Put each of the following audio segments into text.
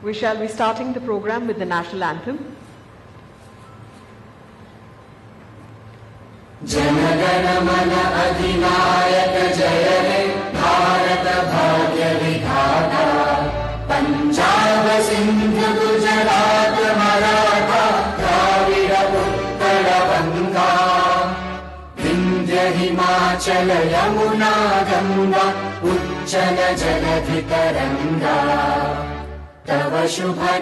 We shall be starting the program with the national anthem. Janagana mana adhinayak jaya he Bharat bhagya vidhata Punjab Sindhu Gujarat Maratha Dravida Uttara Banga Vindhya Himachala Yamuna Ganga Uchchala Jaladhi Taranga Tava Shubha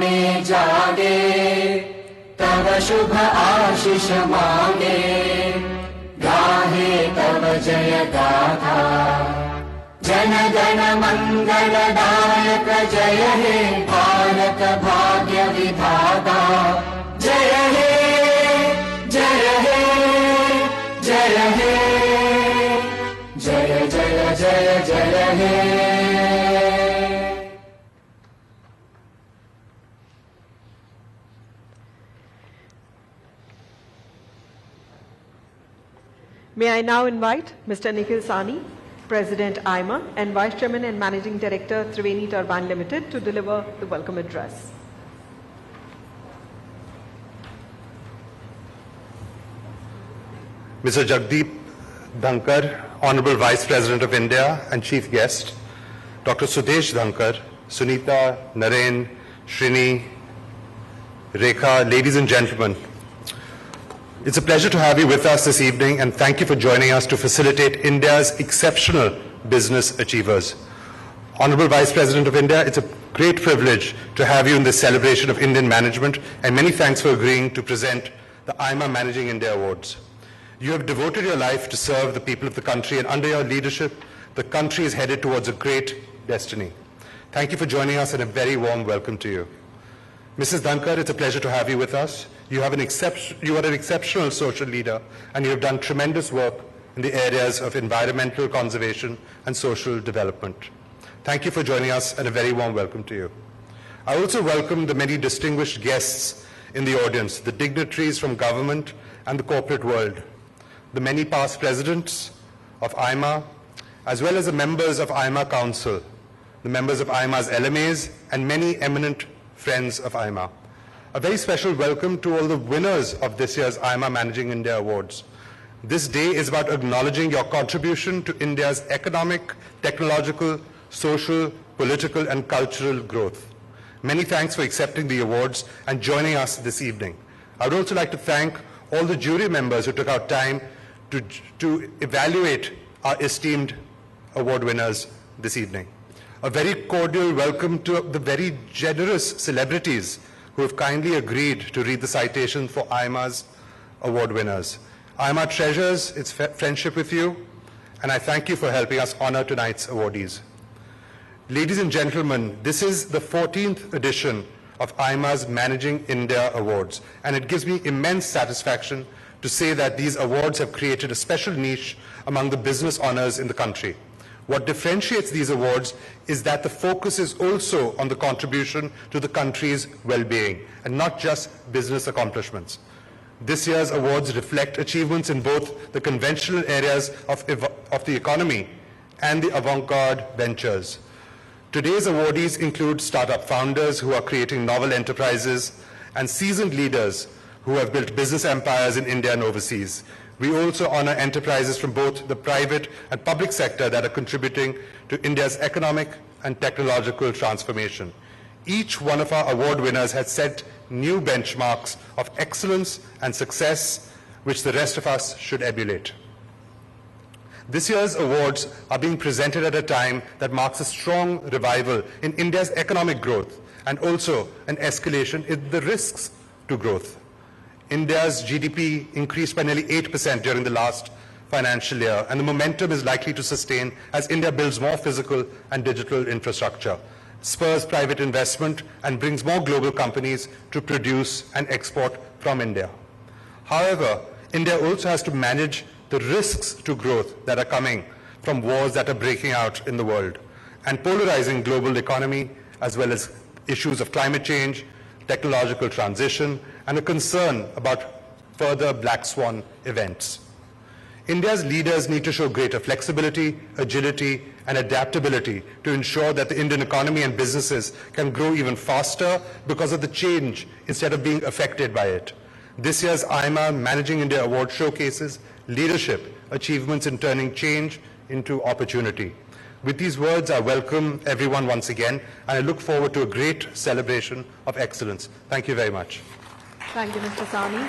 Name Jage तव शुभ आशीष मांगे गाहे तव जय गाथा जन गण मंगलदायक जय हे भारत भाग्य विधाता जय हे जय हे जय हे जय जय जय जय हे May I now invite Mr. Nikhil Sani, President AIMA and Vice Chairman and Managing Director Triveni Turbine Limited to deliver the welcome address. Mr. Jagdeep, Dhankhar, Honorable Vice President of India and Chief Guest, Dr. Sudesh Dhankhar, Sunita, Naren, Shrini, Rekha, ladies and gentlemen, it's a pleasure to have you with us this evening, and thank you for joining us to facilitate India's exceptional business achievers. Honorable Vice President of India, it's a great privilege to have you in this celebration of Indian management, and many thanks for agreeing to present the AIMA Managing India Awards. You have devoted your life to serve the people of the country, and under your leadership, the country is headed towards a great destiny. Thank you for joining us, and a very warm welcome to you. Mrs. Dhankhar, it's a pleasure to have you with us. You are an exceptional social leader, and you have done tremendous work in the areas of environmental conservation and social development. Thank you for joining us, and a very warm welcome to you. I also welcome the many distinguished guests in the audience, the dignitaries from government and the corporate world, the many past presidents of AIMA, as well as the members of AIMA Council, the members of AIMA's LMAs, and many eminent friends of AIMA. A very special welcome to all the winners of this year's AIMA Managing India Awards. This day is about acknowledging your contribution to India's economic, technological, social, political, and cultural growth. Many thanks for accepting the awards and joining us this evening. I would also like to thank all the jury members who took out time to evaluate our esteemed award winners this evening. A very cordial welcome to the very generous celebrities who have kindly agreed to read the citation for AIMA's award winners. AIMA treasures its friendship with you, and I thank you for helping us honor tonight's awardees. Ladies and gentlemen, this is the 14th edition of AIMA's Managing India Awards, and it gives me immense satisfaction to say that these awards have created a special niche among the business honors in the country. What differentiates these awards is that the focus is also on the contribution to the country's well-being and not just business accomplishments. This year's awards reflect achievements in both the conventional areas of the economy and the avant-garde ventures. Today's awardees include startup founders who are creating novel enterprises and seasoned leaders who have built business empires in India and overseas. We also honor enterprises from both the private and public sector that are contributing to India's economic and technological transformation. Each one of our award winners has set new benchmarks of excellence and success, which the rest of us should emulate. This year's awards are being presented at a time that marks a strong revival in India's economic growth and also an escalation in the risks to growth. India's GDP increased by nearly 8% during the last financial year, and the momentum is likely to sustain as India builds more physical and digital infrastructure, spurs private investment, and brings more global companies to produce and export from India. However, India also has to manage the risks to growth that are coming from wars that are breaking out in the world and polarizing global economy, as well as issues of climate change, technological transition, and a concern about further black swan events. India's leaders need to show greater flexibility, agility, and adaptability to ensure that the Indian economy and businesses can grow even faster because of the change instead of being affected by it. This year's AIMA Managing India Award showcases leadership achievements in turning change into opportunity. With these words, I welcome everyone once again, and I look forward to a great celebration of excellence. Thank you very much. Thank you, Mr. Sani.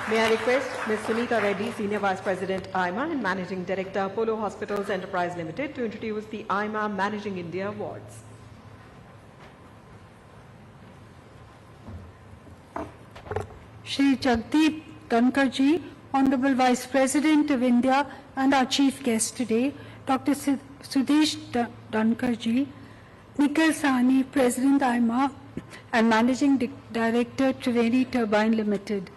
May I request Ms. Sunita Reddy, Senior Vice President, AIMA and Managing Director, Apollo Hospitals Enterprise Limited, to introduce the AIMA Managing India Awards. Shri Jagdeep Dhankhar ji, Honorable Vice President of India and our chief guest today, Dr. Sudesh Dhankhar ji, Nikhil Sani, President AIMA and Managing Director, Triveni Turbine Limited,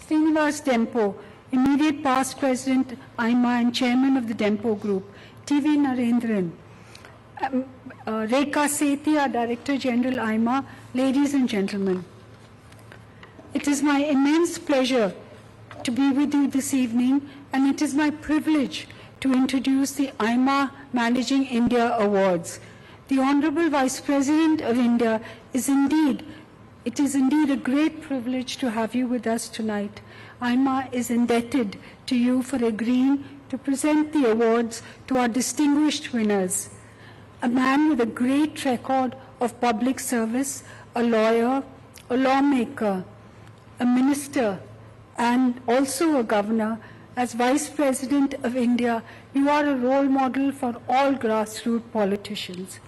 Srinivas Dempo, Immediate Past President AIMA and Chairman of the Dempo Group, TV Narendran, Rekha Sethi, our Director General AIMA, ladies and gentlemen. It is my immense pleasure to be with you this evening, and it is my privilege to introduce the AIMA Managing India Awards. The Honorable Vice President of India is indeed a great privilege to have you with us tonight. AIMA is indebted to you for agreeing to present the awards to our distinguished winners. A man with a great record of public service, a lawyer, a lawmaker, a minister, and also a governor. As Vice President of India, you are a role model for all grassroots politicians.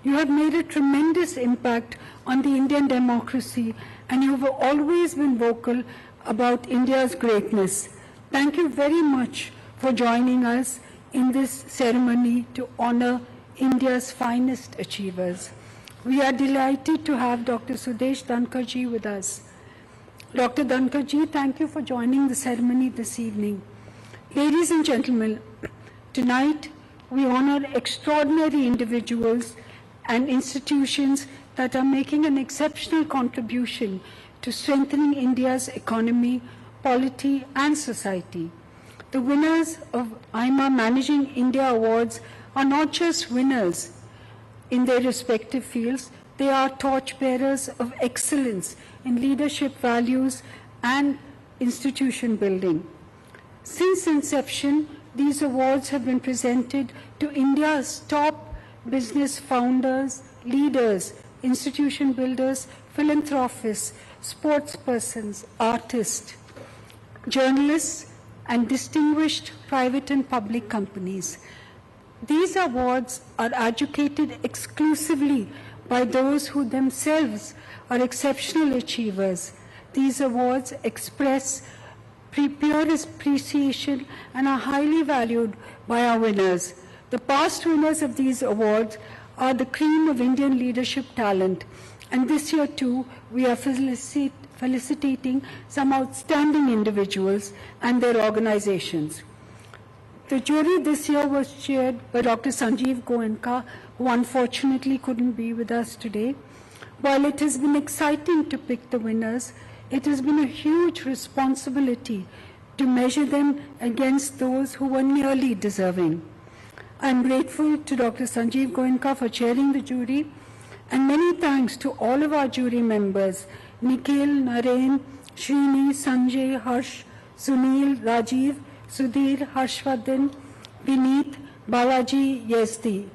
You have made a tremendous impact on the Indian democracy, and you have always been vocal about India's greatness. Thank you very much for joining us in this ceremony to honor India's finest achievers. We are delighted to have Dr. Sudesh Dhankhar ji with us. Dr. Dhankhar ji, thank you for joining the ceremony this evening. Ladies and gentlemen, tonight we honor extraordinary individuals and institutions that are making an exceptional contribution to strengthening India's economy, polity, and society. The winners of AIMA Managing India Awards are not just winners in their respective fields, they are torchbearers of excellence in leadership values and institution building. Since inception, these awards have been presented to India's top business founders, leaders, institution builders, philanthropists, sportspersons, artists, journalists, and distinguished private and public companies. These awards are adjudicated exclusively by those who themselves are exceptional achievers. These awards express pure appreciation and are highly valued by our winners. The past winners of these awards are the cream of Indian leadership talent, and this year too we are felicitating some outstanding individuals and their organizations. The jury this year was chaired by Dr. Sanjeev Goenka, who unfortunately couldn't be with us today. While it has been exciting to pick the winners, it has been a huge responsibility to measure them against those who were nearly deserving. I am grateful to Dr. Sanjeev Goenka for chairing the jury, and many thanks to all of our jury members, Nikhil, Naren, Srini, Sanjay, Harsh, Sunil, Rajiv, Sudhir, Harshvardhan, Vineet, Balaji, Yazdi.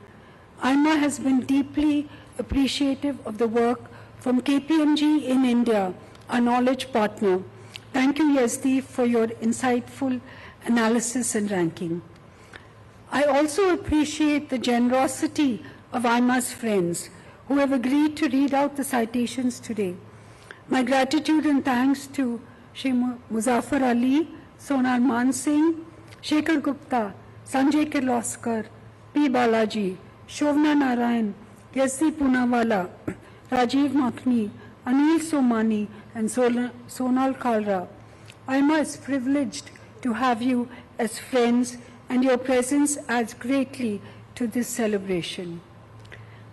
AIMA has been deeply appreciative of the work from KPMG in India, our knowledge partner. Thank you, Yazdi, for your insightful analysis and ranking. I also appreciate the generosity of AIMA's friends who have agreed to read out the citations today. My gratitude and thanks to Shri Muzaffar Ali, Sonal Man Singh, Shekhar Gupta, Sanjay Kirloskar, P. Balaji, Shovna Narayan, Yazdi Poonawala, Rajiv Makhni, Anil Somani, and Sonal Kalra. AIMA is privileged to have you as friends, and your presence adds greatly to this celebration.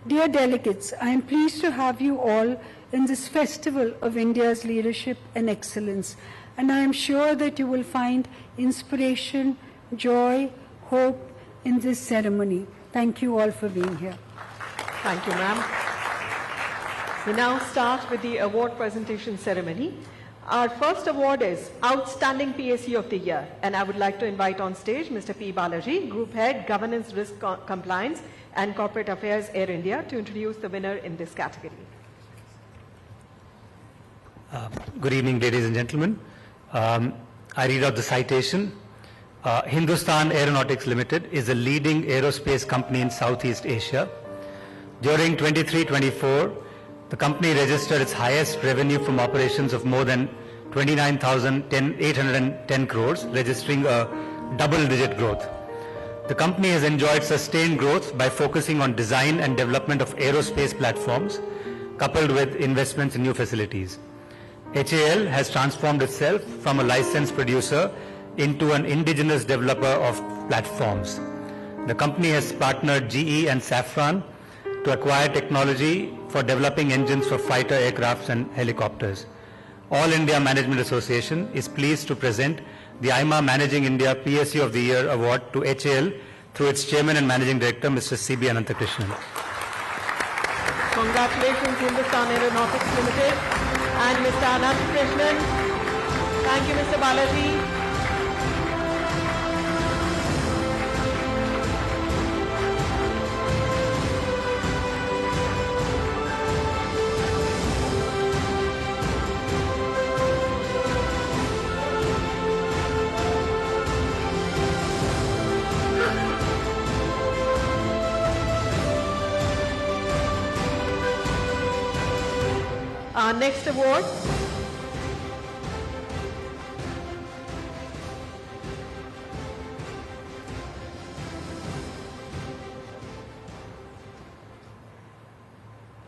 Dear delegates, I am pleased to have you all in this festival of India's leadership and excellence, and I am sure that you will find inspiration, joy, hope in this ceremony. Thank you all for being here. Thank you, ma'am. We now start with the award presentation ceremony. Our first award is Outstanding PSU of the Year, and I would like to invite on stage Mr. P. Balaji, Group Head, Governance, Risk Compliance and Corporate Affairs, Air India, to introduce the winner in this category. Good evening, ladies and gentlemen. I read out the citation. Hindustan Aeronautics Limited is a leading aerospace company in Southeast Asia. During 23-24, the company registered its highest revenue from operations of more than 29,810 crores, registering a double-digit growth. The company has enjoyed sustained growth by focusing on design and development of aerospace platforms, coupled with investments in new facilities. HAL has transformed itself from a licensed producer into an indigenous developer of platforms. The company has partnered GE and Safran to acquire technology for developing engines for fighter aircrafts and helicopters. All India Management Association is pleased to present the AIMA Managing India PSU of the Year Award to HAL through its Chairman and Managing Director, Mr. C.B. Ananthakrishnan. Congratulations, Hindustan Aeronautics Limited and Mr. Ananthakrishnan. Thank you, Mr. Balaji.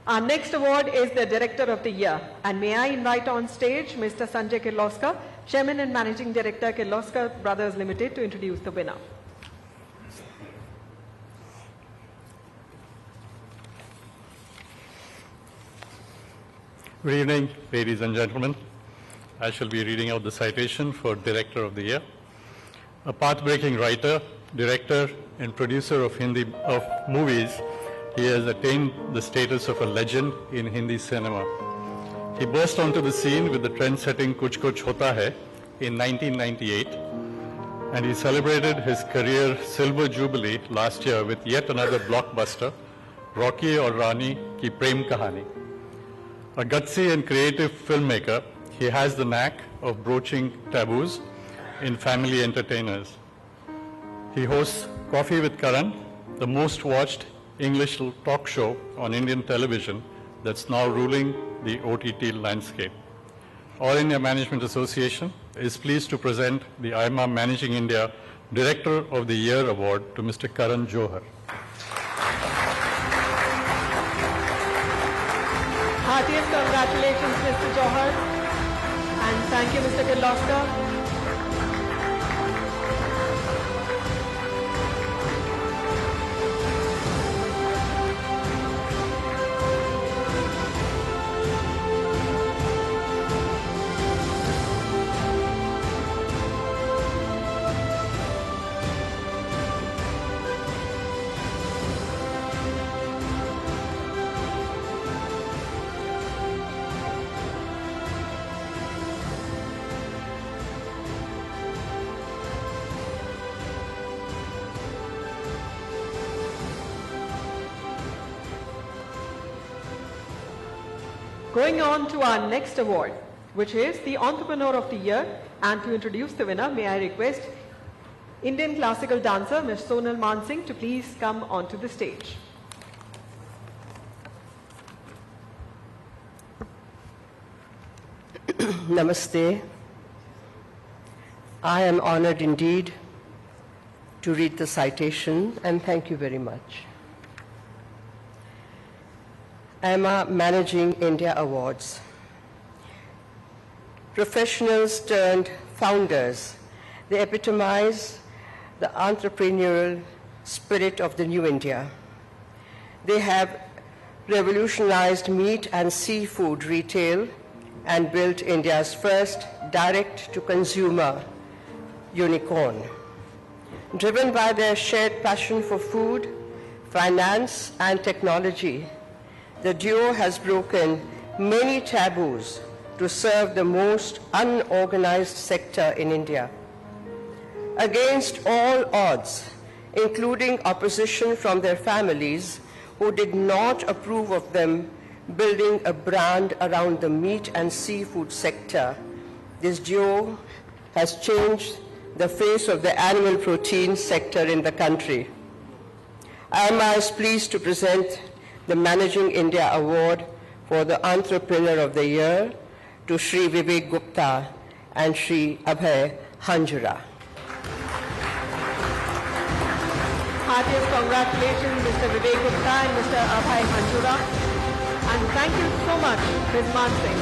Our next award is the Director of the Year, and may I invite on stage Mr. Sanjay Kirloskar, Chairman and Managing Director, Kirloskar Brothers Limited, to introduce the winner. Good evening, ladies and gentlemen. I shall be reading out the citation for Director of the Year. A path-breaking writer, director, and producer of movies, he has attained the status of a legend in Hindi cinema. He burst onto the scene with the trend-setting Kuch Kuch Hota Hai in 1998, and he celebrated his career silver jubilee last year with yet another blockbuster, Rocky Aur Rani Ki Prem Kahani. A gutsy and creative filmmaker, he has the knack of broaching taboos in family entertainers. He hosts Coffee with Karan, the most watched English talk show on Indian television that's now ruling the OTT landscape. All India Management Association is pleased to present the AIMA Managing India Director of the Year Award to Mr. Karan Johar. Heartiest congratulations, Mr. Johar, and thank you, Mr. Kirloskar. Going on to our next award, which is the Entrepreneur of the Year, and to introduce the winner, may I request Indian classical dancer Ms. Sonal Mansingh to please come onto the stage. Namaste. I am honored indeed to read the citation, and thank you very much. AIMA Managing India Awards. Professionals turned founders, they epitomize the entrepreneurial spirit of the new India. They have revolutionized meat and seafood retail and built India's first direct-to-consumer unicorn. Driven by their shared passion for food, finance, and technology, the duo has broken many taboos to serve the most unorganized sector in India. Against all odds, including opposition from their families who did not approve of them building a brand around the meat and seafood sector, this duo has changed the face of the animal protein sector in the country. AIMA is pleased to present the Managing India Award for the Entrepreneur of the Year to Shri Vivek Gupta and Shri Abhay Hanjura. Heartiest congratulations, Mr. Vivek Gupta and Mr. Abhay Hanjura. And thank you so much, Ms. Man Singh.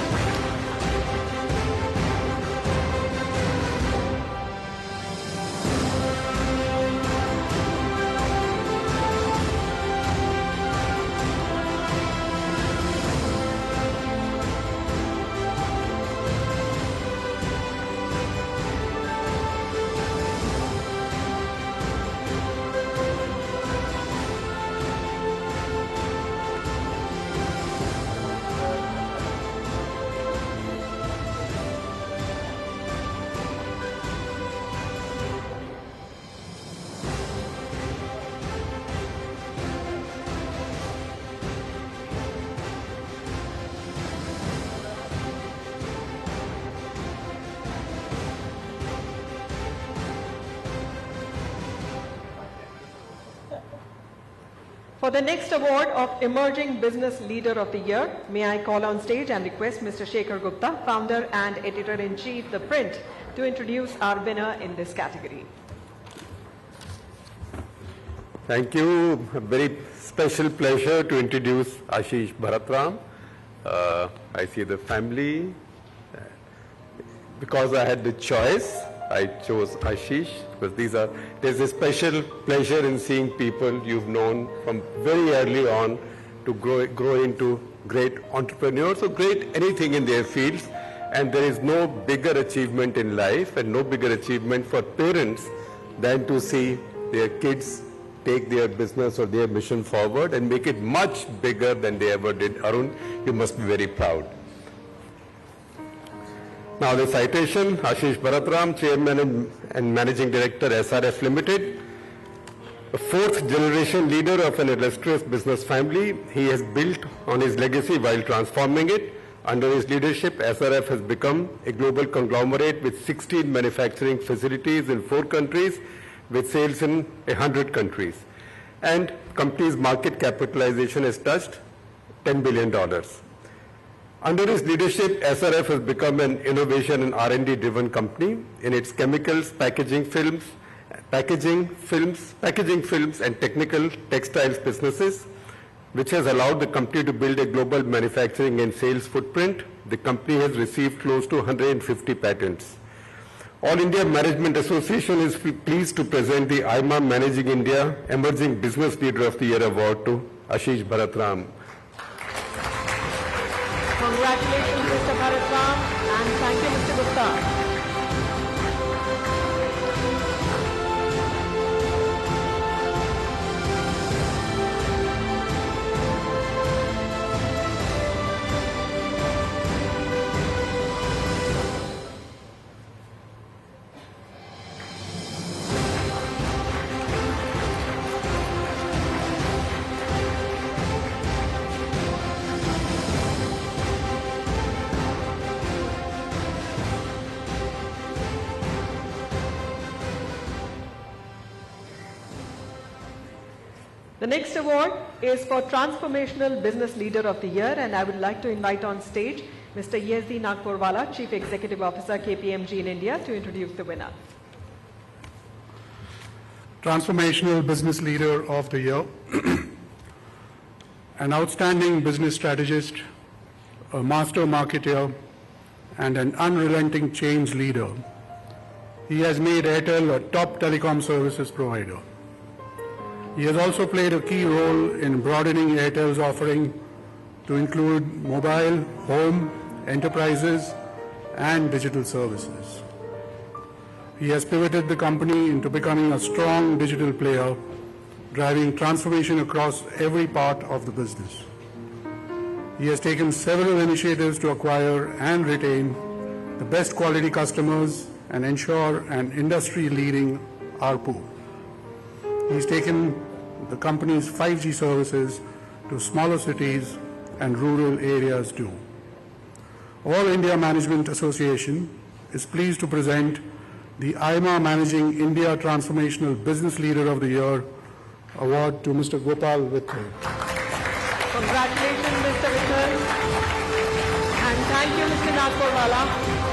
For the next award of Emerging Business Leader of the Year, may I call on stage and request Mr. Shekhar Gupta, Founder and Editor-in-Chief, The Print, to introduce our winner in this category. Thank you. A very special pleasure to introduce Ashish Bharatram. I see the family. Because I had the choice, I chose Ashish, because there's a special pleasure in seeing people you've known from very early on to grow into great entrepreneurs or great anything in their fields. And there is no bigger achievement in life and no bigger achievement for parents than to see their kids take their business or their mission forward and make it much bigger than they ever did. Arun, you must be very proud. Now the citation, Ashish Bharatram, Chairman and Managing Director, SRF Limited, a fourth generation leader of an illustrious business family. He has built on his legacy while transforming it. Under his leadership, SRF has become a global conglomerate with 16 manufacturing facilities in 4 countries with sales in 100 countries. And company's market capitalization has touched $10 billion. Under his leadership, SRF has become an innovation and R&D driven company in its chemicals, packaging films and technical textiles businesses, which has allowed the company to build a global manufacturing and sales footprint. The company has received close to 150 patents. All India Management Association is pleased to present the AIMA Managing India Emerging Business Leader of the Year Award to Ashish Bharatram. Congratulations, Mr. Bharatram, and thank you, Mr. Gupta. The next award is for Transformational Business Leader of the Year, and I would like to invite on stage Mr. Yezdi Nagpurwala, Chief Executive Officer, KPMG in India, to introduce the winner. Transformational Business Leader of the Year, an outstanding business strategist, a master marketer, and an unrelenting change leader. He has made Airtel a top telecom services provider. He has also played a key role in broadening Airtel's offering to include mobile, home, enterprises, and digital services. He has pivoted the company into becoming a strong digital player, driving transformation across every part of the business. He has taken several initiatives to acquire and retain the best quality customers and ensure an industry-leading ARPU. He's taken the company's 5G services to smaller cities and rural areas too. All India Management Association is pleased to present the AIMA Managing India Transformational Business Leader of the Year award to Mr. Gopal Vittal. Congratulations, Mr. Vittal. And thank you, Mr. Nagpurwala.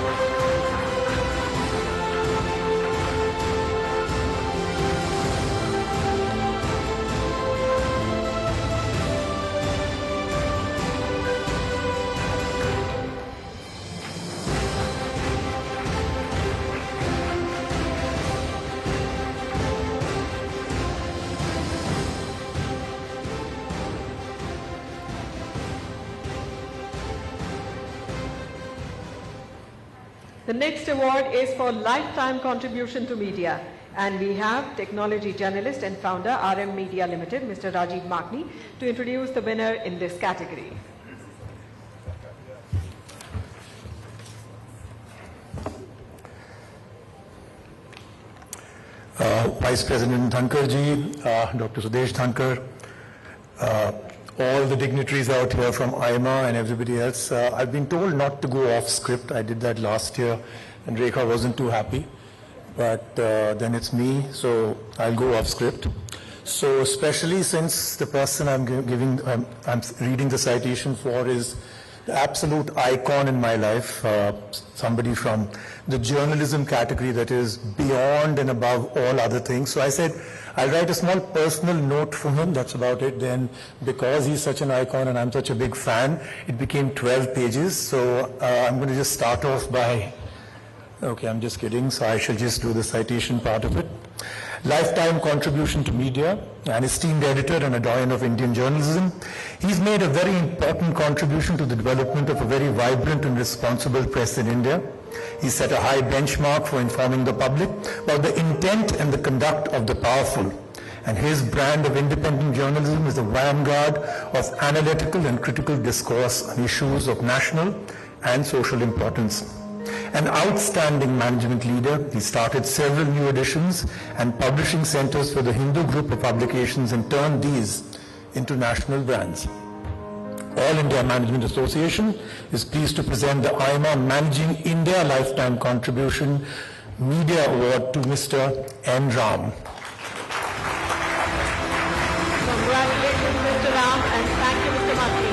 The next award is for lifetime contribution to media, and we have technology journalist and founder RM Media Limited, Mr. Rajiv Makni, to introduce the winner in this category. Vice President Dhankhar ji, Dr. Sudesh Dhankhar, all the dignitaries out here from AIMA and everybody else. I've been told not to go off script. I did that last year and Rekha wasn't too happy. But then it's me, so I'll go off script. So especially since the person I'm reading the citation for is the absolute icon in my life, somebody from the journalism category that is beyond and above all other things. So I said, I'll write a small personal note for him, that's about it. Then because he's such an icon and I'm such a big fan, it became 12 pages. So I'm going to just start off by, okay, I'm just kidding, so I shall just do the citation part of it. Lifetime contribution to media, an esteemed editor and a doyen of Indian journalism. He's made a very important contribution to the development of a very vibrant and responsible press in India. He set a high benchmark for informing the public about the intent and the conduct of the powerful. And his brand of independent journalism is the vanguard of analytical and critical discourse on issues of national and social importance. An outstanding management leader, he started several new editions and publishing centers for the Hindu group of publications and turned these into national brands. All India Management Association is pleased to present the AIMA Managing India Lifetime Contribution Media Award to Mr. N. Ram. Congratulations, Mr. Ram, and thank you, Mr. Makni.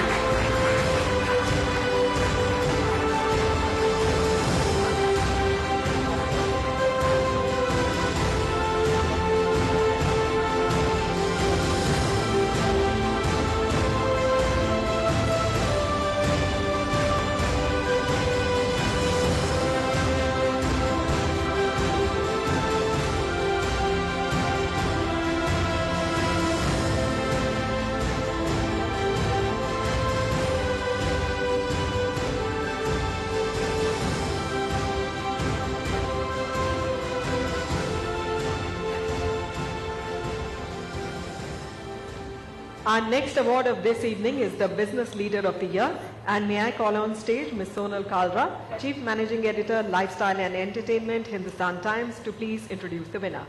Our next award of this evening is the Business Leader of the Year, and may I call on stage Ms. Sonal Kalra, Chief Managing Editor, Lifestyle and Entertainment, Hindustan Times, to please introduce the winner.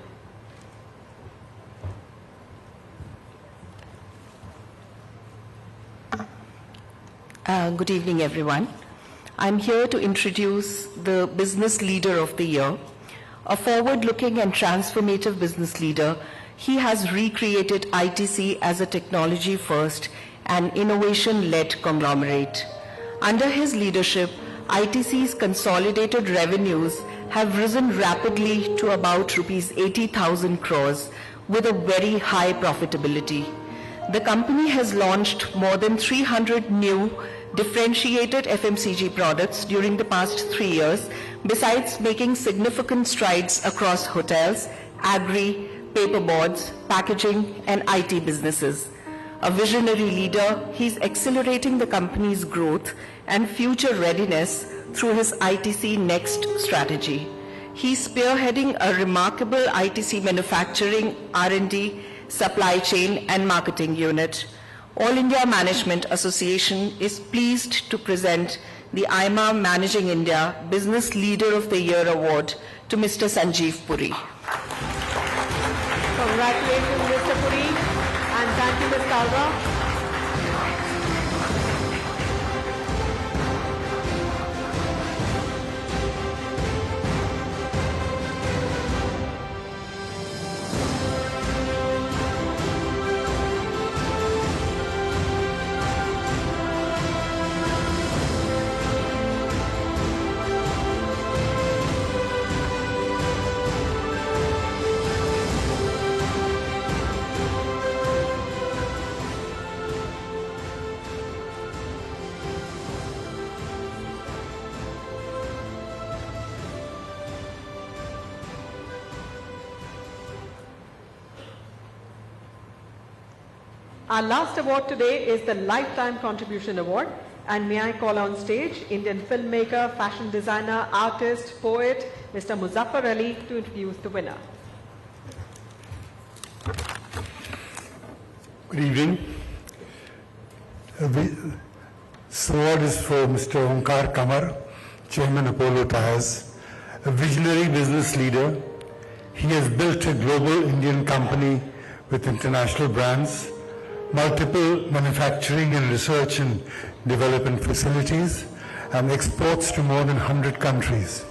Good evening, everyone. I'm here to introduce the Business Leader of the Year. A forward-looking and transformative business leader, he has recreated ITC as a technology-first and innovation-led conglomerate. Under his leadership, ITC's consolidated revenues have risen rapidly to about rupees 80,000 crores with a very high profitability. The company has launched more than 300 new differentiated FMCG products during the past 3 years, besides making significant strides across hotels, agri, paperboards, packaging, and IT businesses. A visionary leader, he's accelerating the company's growth and future readiness through his ITC Next strategy. He's spearheading a remarkable ITC manufacturing, R&D, supply chain and marketing unit. All India Management Association is pleased to present the AIMA Managing India Business Leader of the Year Award to Mr. Sanjeev Puri. Congratulations, Mr. Puri, and thank you, Ms. Kalra. Our last award today is the Lifetime Contribution Award, and may I call on stage Indian filmmaker, fashion designer, artist, poet, Mr. Muzaffar Ali to introduce the winner. Good evening. This award is for Mr. Dhankhar Kamar, Chairman Apollo Tyres, a visionary business leader. He has built a global Indian company with international brands, multiple manufacturing and research and development facilities, and exports to more than 100 countries.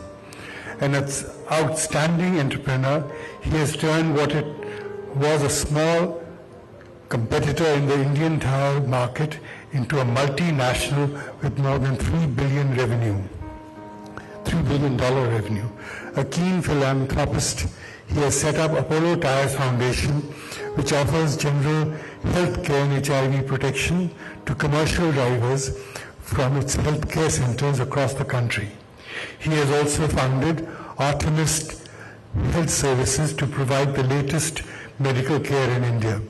And as outstanding entrepreneur, he has turned what it was a small competitor in the Indian tire market into a multinational with more than $3 billion revenue. A keen philanthropist, he has set up Apollo Tyres Foundation, which offers general health care and HIV protection to commercial drivers from its healthcare centers across the country. He has also funded Artemis Health Services to provide the latest medical care in India.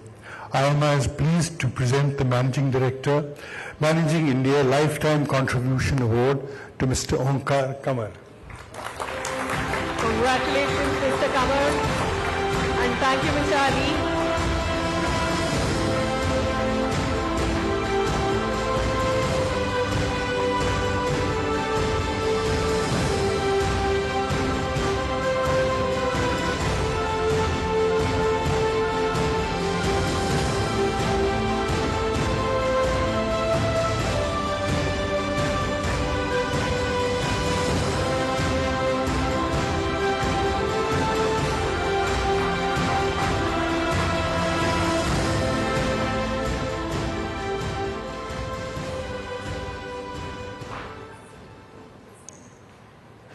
AIMA is pleased to present the Managing Director, Managing India Lifetime Contribution Award to Mr. Dhankhar Kamar. Congratulations, Mr. Kamar, and thank you, Mr. Ali.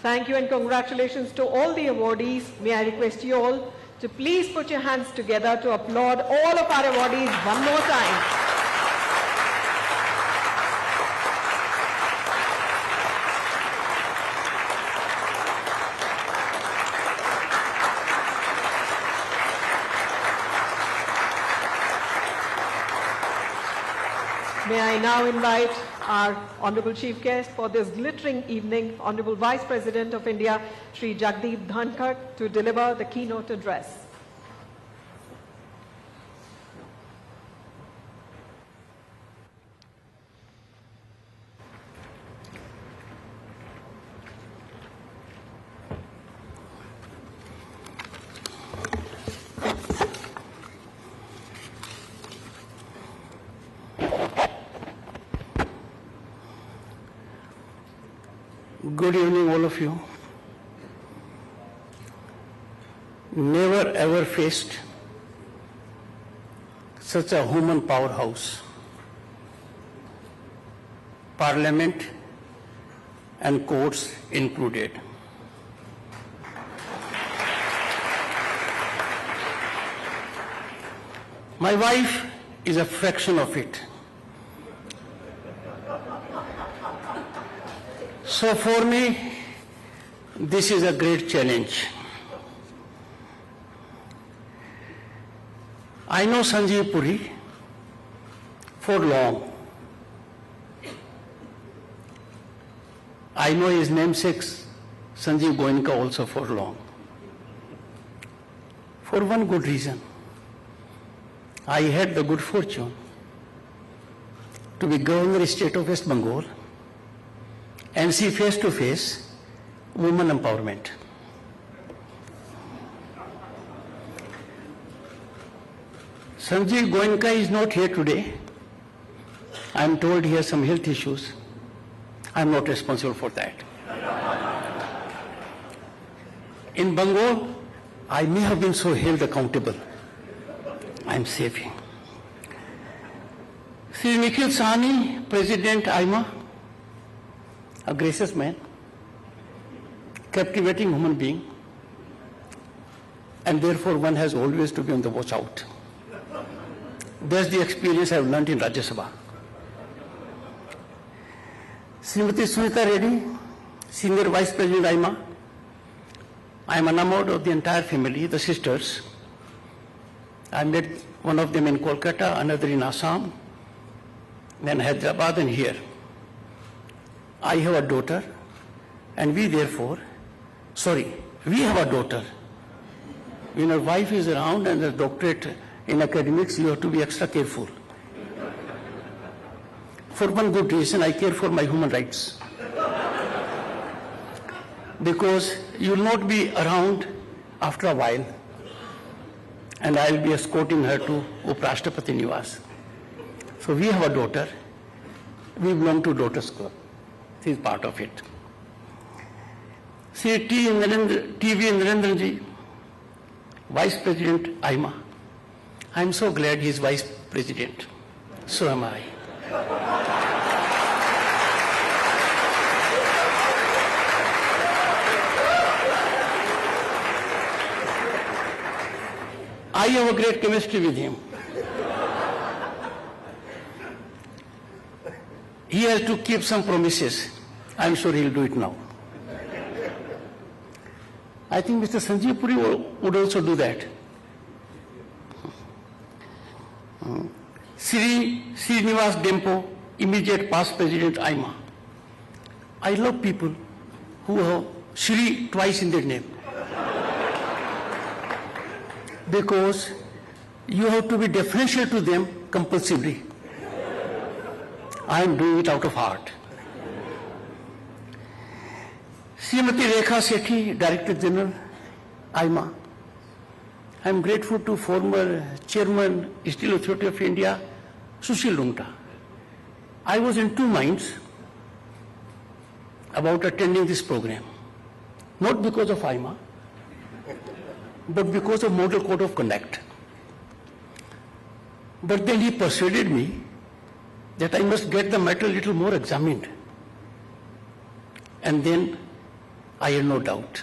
Thank you and congratulations to all the awardees. May I request you all to please put your hands together to applaud all of our awardees one more time. May I now invite our Honorable Chief Guest for this glittering evening, Honorable Vice President of India, Shri Jagdeep Dhankhar, to deliver the keynote address. Good evening, all of you. Never ever faced such a human powerhouse. Parliament and courts included. My wife is a fraction of it. So for me, this is a great challenge. I know Sanjeev Puri for long. I know his namesake, Sanjeev Goenka also for long. For one good reason. I had the good fortune to be Governor of the State of West Bengal and see face to face women empowerment. Sanjeev Goenka is not here today. I am told he has some health issues. I am not responsible for that. In Bengal, I may have been so held accountable. I am saving. Sri Nikhil Sahni, President AIMA, a gracious man, captivating human being, and therefore one has always to be on the watch out. That's the experience I have learned in Rajya Sabha. Srimati Sunita Reddy, Senior Vice President AIMA, I am enamored of the entire family, the sisters. I met one of them in Kolkata, another in Assam, then Hyderabad and here. I have a daughter and we have a daughter. When your wife is around and a doctorate in academics, you have to be extra careful. For one good reason, I care for my human rights. Because you will not be around after a while, and I will be escorting her to Uprashtrapati Niwas. So we have a daughter. We belong to Daughters Club. She is part of it. Sri T.V. Narendran ji, Vice President AIMA. I am so glad he is Vice President. So am I. I have a great chemistry with him. He has to keep some promises. I am sure he will do it now. I think Mr. Sanjeev Puri would also do that. Sri Srinivas Dempo, immediate past President AIMA. I love people who have Shri twice in their name. Because you have to be deferential to them compulsively. I am doing it out of heart. Srimati Rekha Sethi, Director General, AIMA. I am grateful to former Chairman, Steel Authority of India, Sushil Lungta. I was in two minds about attending this program. Not because of AIMA, but because of Model Code of Conduct. But then he persuaded me that I must get the matter a little more examined. And then I had no doubt.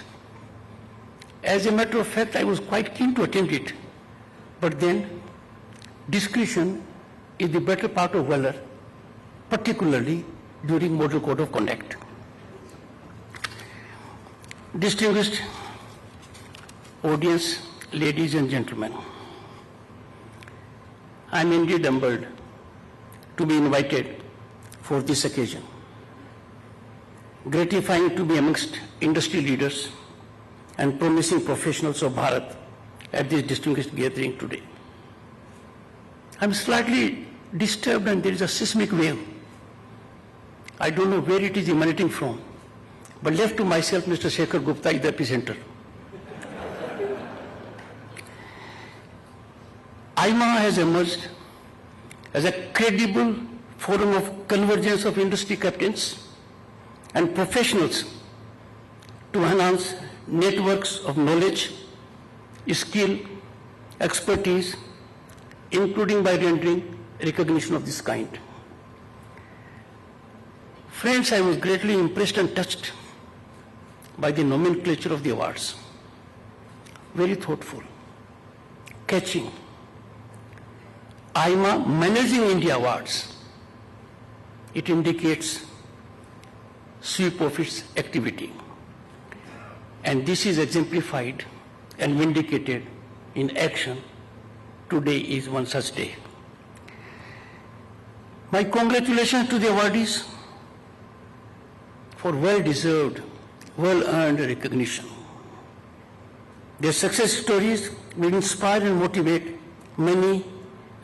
As a matter of fact, I was quite keen to attend it. But then discretion is the better part of valor, particularly during Model Code of Conduct. Distinguished audience, ladies and gentlemen, I am indeed humbled to be invited for this occasion. Gratifying to be amongst industry leaders and promising professionals of Bharat at this distinguished gathering today. I am slightly disturbed and there is a seismic wave. I don't know where it is emanating from, but left to myself, Mr. Shekhar Gupta is the epicenter. AIMA has emerged as a credible forum of convergence of industry captains and professionals to enhance networks of knowledge, skill, expertise, including by rendering recognition of this kind. Friends, I was greatly impressed and touched by the nomenclature of the awards. Very thoughtful, catching. AIMA Managing India Awards. It indicates sweep of its activity. And this is exemplified and vindicated in action. Today is one such day. My congratulations to the awardees for well-deserved well-earned recognition. Their success stories will inspire and motivate many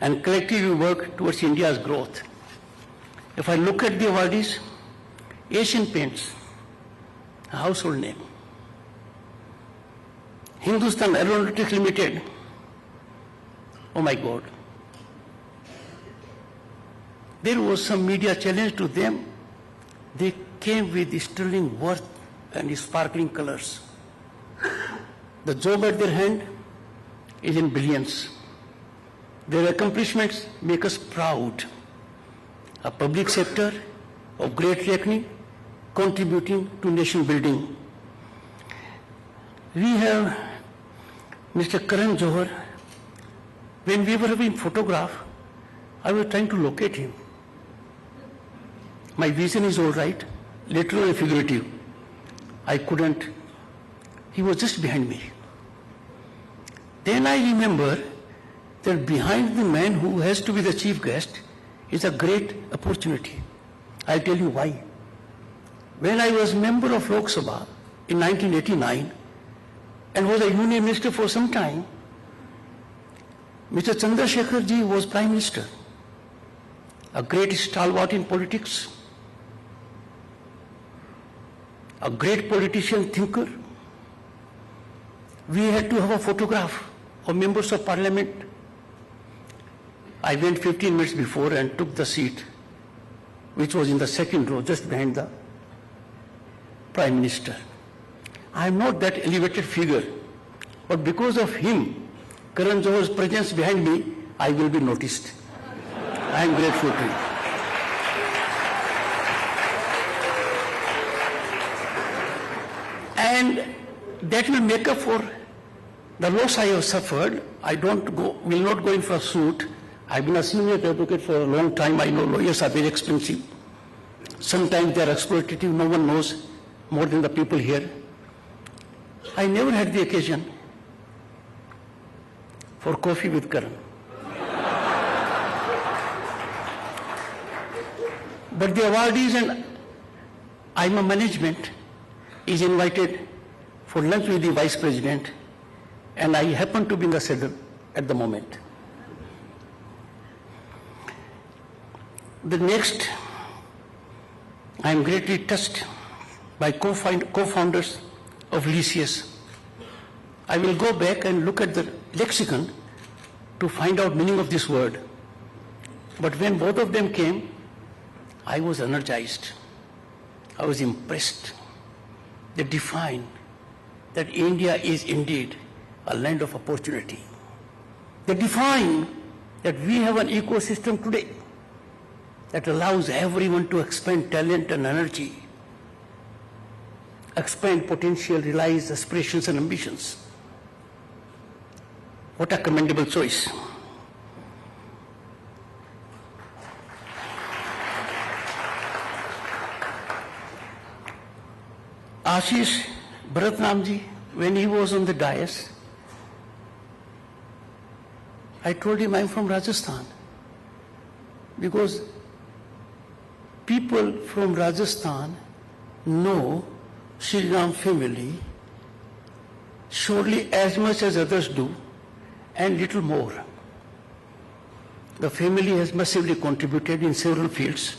and collectively work towards India's growth. If I look at the awardees, Asian Paints, a household name. Hindustan Aeronautics Limited, oh my God. There was some media challenge to them. They came with sterling worth and sparkling colors. The job at their hand is in billions. Their accomplishments make us proud. A public sector of great reckoning contributing to nation building. We have Mr. Karan Johar. When we were having photograph, I was trying to locate him. My vision is all right, literal and figurative. I couldn't. He was just behind me. Then I remember that behind the man who has to be the chief guest is a great opportunity. I'll tell you why. When I was member of Lok Sabha in 1989 and was a union minister for some time, Mr. Chandrasekhar ji was Prime Minister, a great stalwart in politics, a great politician, thinker. We had to have a photograph of members of Parliament. I went 15 minutes before and took the seat, which was in the second row, just behind the Prime Minister. I am not that elevated figure, but because of him, Karan Johar's presence behind me, I will be noticed. I am grateful to him. And that will make up for the loss I have suffered. I will not go in for a suit. I've been a senior advocate for a long time. I know lawyers are very expensive. Sometimes they are exploitative. No one knows more than the people here. I never had the occasion for coffee with Karan. But the awardees and AIMA management is invited for lunch with the Vice President, and I happen to be in the saddle at the moment. The next, I am greatly touched by co-founders of Lyceus. I will go back and look at the lexicon to find out meaning of this word. But when both of them came, I was energized. I was impressed. They define that India is indeed a land of opportunity. They define that we have an ecosystem today that allows everyone to expend talent and energy, expand potential, realize aspirations and ambitions. What a commendable choice. Ashish Bharatnamji, when he was on the dais, I told him I'm from Rajasthan, because people from Rajasthan know Sri Ram family surely as much as others do, and little more. The family has massively contributed in several fields,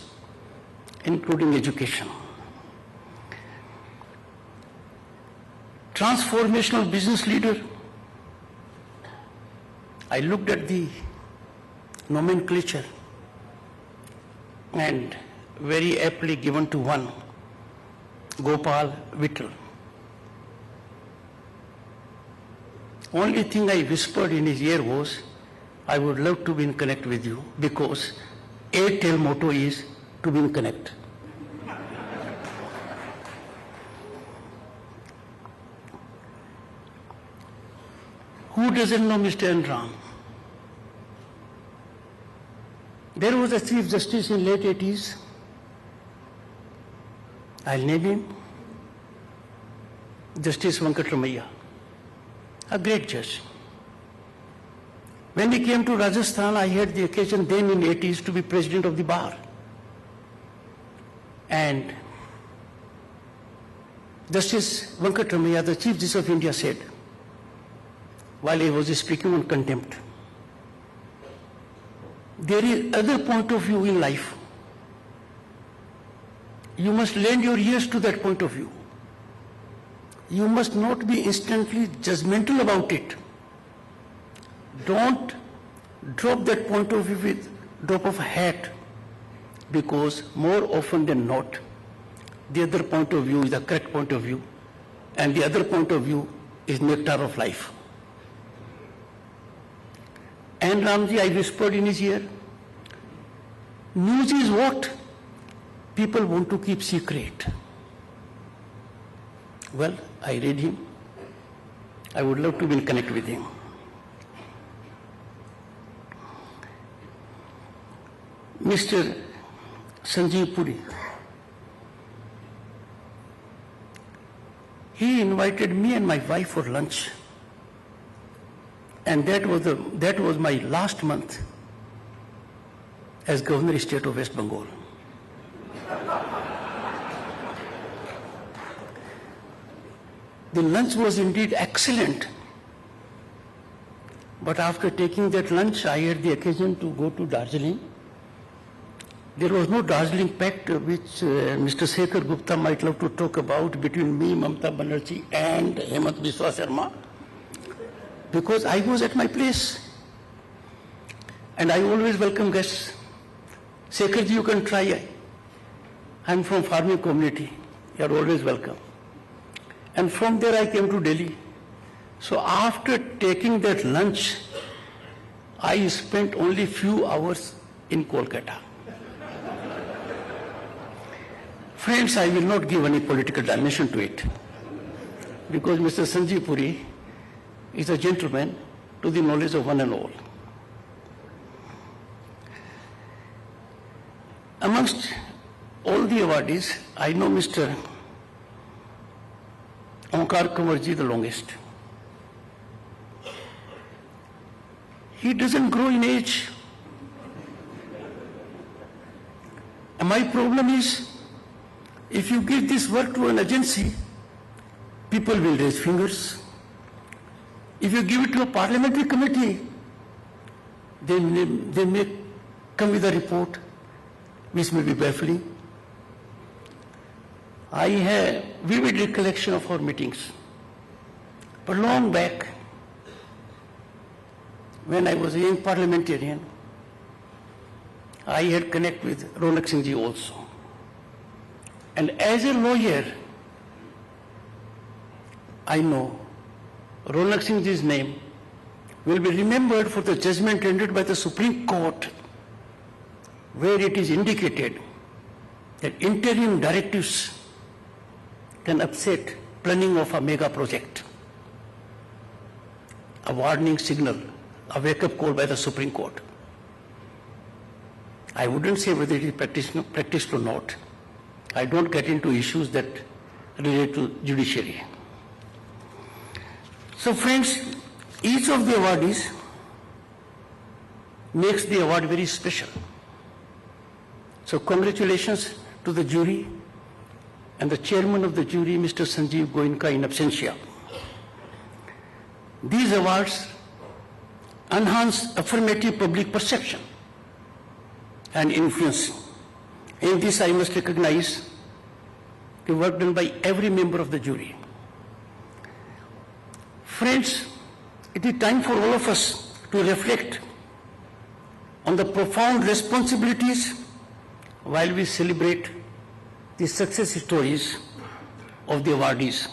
including education. Transformational business leader. I looked at the nomenclature and very aptly given to one, Gopal Vittal. Only thing I whispered in his ear was, I would love to be in connect with you, because Airtel motto is to be in connect. Who doesn't know Mr. N. Ram? There was a Chief Justice in late 80s. I'll name him, Justice Venkatramaiah, a great judge. When he came to Rajasthan, I had the occasion then in 80s to be president of the bar. And Justice Venkatramaya, the Chief Justice of India, said, while he was speaking on contempt, there is other point of view in life. You must lend your ears to that point of view. You must not be instantly judgmental about it. Don't drop that point of view with drop of a hat, because more often than not, the other point of view is the correct point of view, and the other point of view is nectar of life. And Ramji, I whispered in his ear, news is what people want to keep secret. Well, I read him. I would love to be in connect with him. Mr. Sanjeev Puri, he invited me and my wife for lunch, and that was my last month as Governor of State of West Bengal. The lunch was indeed excellent, but after taking that lunch, I had the occasion to go to Darjeeling. There was no Darjeeling Pact, which Mr. Shekhar Gupta might love to talk about, between me, Mamata Banerjee, and Hemant Biswa Sharma, because I was at my place. And I always welcome guests. Shekhar ji, you can try. I'm from farming community. You are always welcome. And from there I came to Delhi. So after taking that lunch, I spent only few hours in Kolkata. Friends, I will not give any political dimension to it, because Mr. Sanjeev Puri is a gentleman to the knowledge of one and all. Amongst all the awardees, I know Mr. Onkar Kamarji the longest. He doesn't grow in age. And my problem is, if you give this work to an agency, people will raise fingers. If you give it to a parliamentary committee, they may come with a report which may be baffling. I have vivid recollection of our meetings. But long back, when I was a young parliamentarian, I had connected with Ronak Singh ji also. And as a lawyer, I know Ronak Singh ji's name will be remembered for the judgment rendered by the Supreme Court, where it is indicated that interim directives can upset planning of a mega project. A warning signal, a wake-up call by the Supreme Court. I wouldn't say whether it is practiced or not. I don't get into issues that relate to judiciary. So friends, each of the awardees makes the award very special. So congratulations to the jury and the chairman of the jury, Mr. Sanjeev Goenka in absentia. These awards enhance affirmative public perception and influence. In this, I must recognize the work done by every member of the jury. Friends, it is time for all of us to reflect on the profound responsibilities while we celebrate the success stories of the awardees.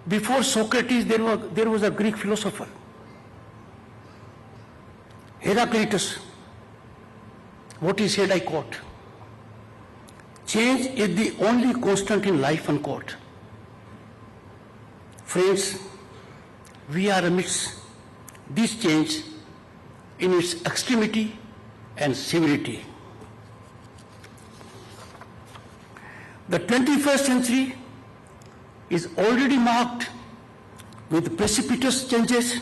Before Socrates, there was a Greek philosopher, Heraclitus. What he said, I quote, "Change is the only constant in life," unquote. Friends, we are amidst this change in its extremity and severity. The 21st century is already marked with precipitous changes,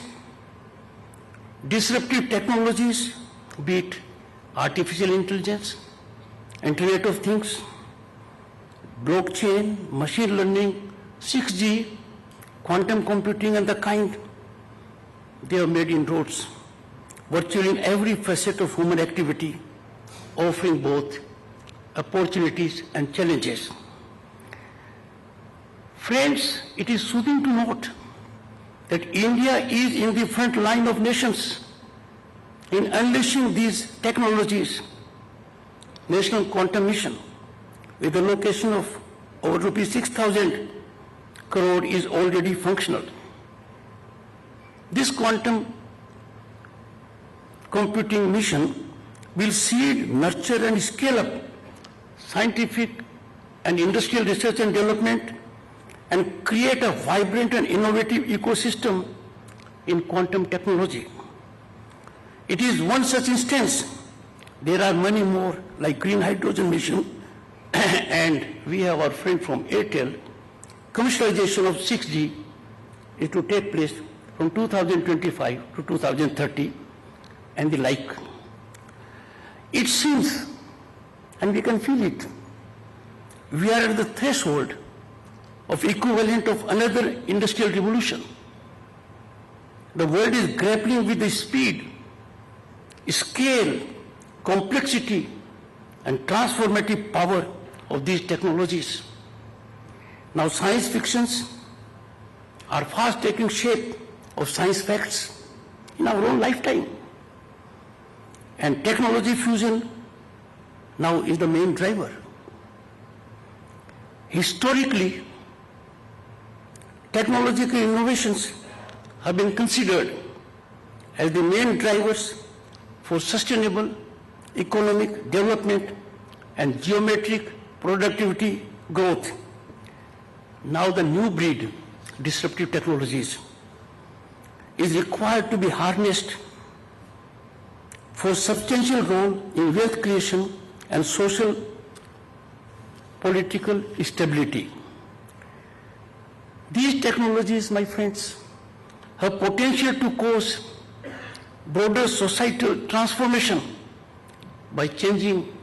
disruptive technologies, be it artificial intelligence, Internet of Things, blockchain, machine learning, 6G, quantum computing and the kind. They have made inroads virtually in every facet of human activity, offering both opportunities and challenges. Friends, it is soothing to note that India is in the front line of nations in unleashing these technologies. National Quantum Mission, with a location of over 6,000 crore, is already functional. This quantum computing mission will seed, nurture and scale up scientific and industrial research and development and create a vibrant and innovative ecosystem in quantum technology. It is one such instance. There are many more like green hydrogen mission and we have our friend from Airtel. Commercialization of 6G is to take place from 2025 to 2030 and the like. It seems, and we can feel it, we are at the threshold of equivalent of another industrial revolution. The world is grappling with the speed, scale, complexity and transformative power of these technologies. Now science fictions are fast taking shape of science facts in our own lifetime. And technology fusion now is the main driver. Historically, technological innovations have been considered as the main drivers for sustainable economic development and geometric productivity growth. Now the new breed, disruptive technologies, is required to be harnessed for substantial role in wealth creation and social political stability. These technologies, my friends, have potential to cause broader societal transformation by changing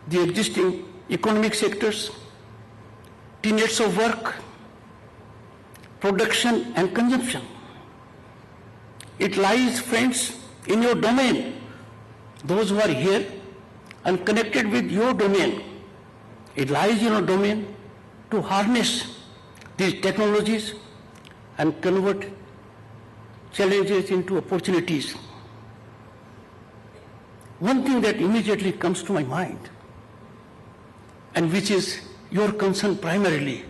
the existing economic sectors, tenets of work, production and consumption. It lies, friends, in your domain. Those who are here and connected with your domain, it lies in your domain to harness these technologies and convert challenges into opportunities. One thing that immediately comes to my mind, and which is your concern primarily,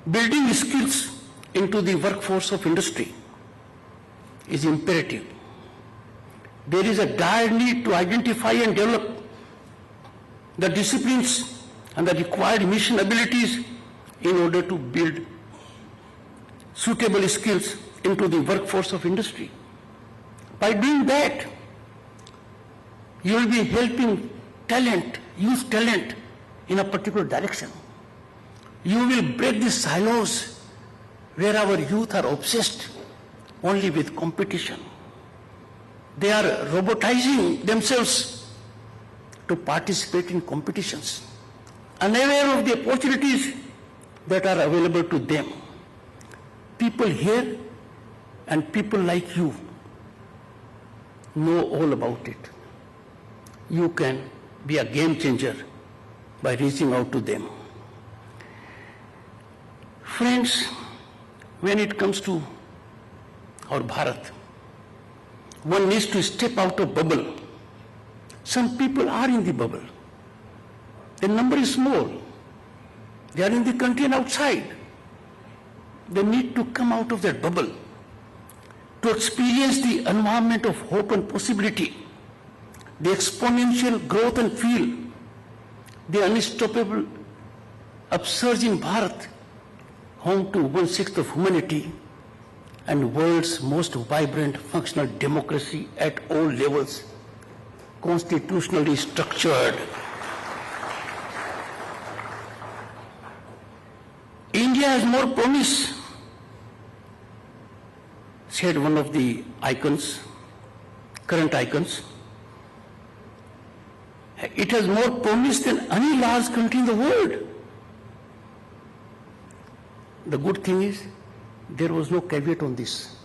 building skills into the workforce of industry is imperative. There is a dire need to identify and develop the disciplines and the required mission abilities in order to build suitable skills into the workforce of industry. By doing that, you will be helping talent, youth talent in a particular direction. You will break the silos where our youth are obsessed only with competition. They are robotizing themselves to participate in competitions, unaware of the opportunities that are available to them. People here and people like you know all about it. You can be a game changer by reaching out to them. Friends, when it comes to our Bharat, one needs to step out of bubble. Some people are in the bubble. The number is small. They are in the country and outside. They need to come out of that bubble to experience the environment of hope and possibility, the exponential growth and feel the unstoppable upsurge in Bharat, home to 1/6 of humanity and world's most vibrant functional democracy at all levels, constitutionally structured. India has more promise, said one of the icons, current icons. It has more promise than any large country in the world. The good thing is there was no caveat on this.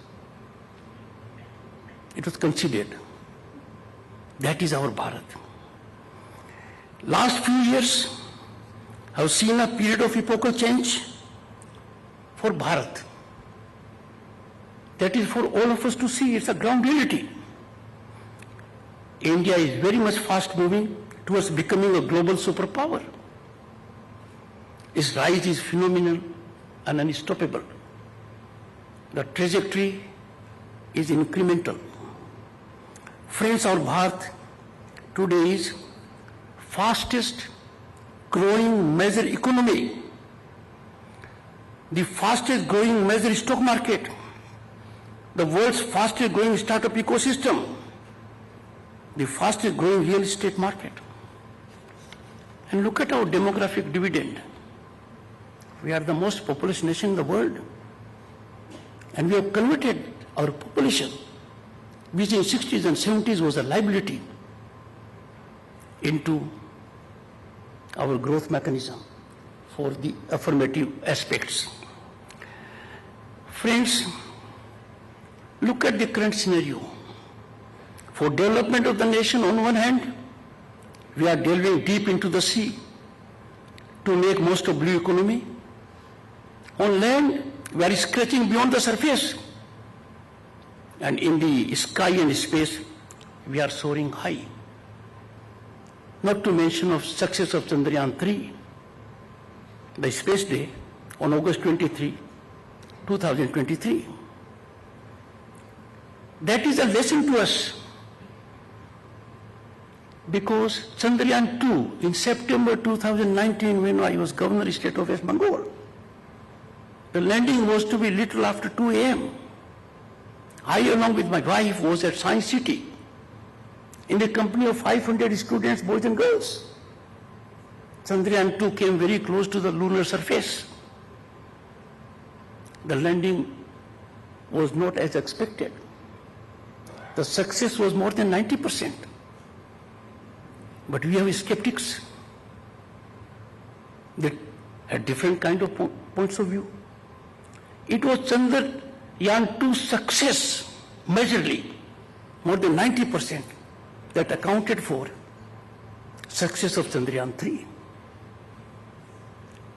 It was considered. That is our Bharat. Last few years have seen a period of epochal change for Bharat. That is for all of us to see. It's a ground reality. India is very much fast moving towards becoming a global superpower. Its rise is phenomenal and unstoppable. The trajectory is incremental. Friends, our Bharat today is fastest growing major economy, the fastest growing major stock market, the world's fastest growing startup ecosystem, the fastest growing real estate market. And look at our demographic dividend. We are the most populous nation in the world. And we have converted our population, which in 60s and 70s was a liability, into our growth mechanism for the affirmative aspects. Friends, look at the current scenario. For development of the nation, on one hand, we are delving deep into the sea to make most of blue economy. On land, we are scratching beyond the surface. And in the sky and space, we are soaring high. Not to mention of success of Chandrayaan 3, the space day on August 23, 2023. That is a lesson to us, because Chandrayaan 2 in September 2019, when I was Governor State of West Bengal, the landing was to be little after 2 a.m. I, along with my wife, was at Science City in the company of 500 students, boys and girls. Chandrayaan 2 came very close to the lunar surface. The landing was not as expected. The success was more than 90%. But we have skeptics that had different kind of points of view. It was Chandrayaan 2's success, majorly, more than 90%, that accounted for success of Chandrayaan 3.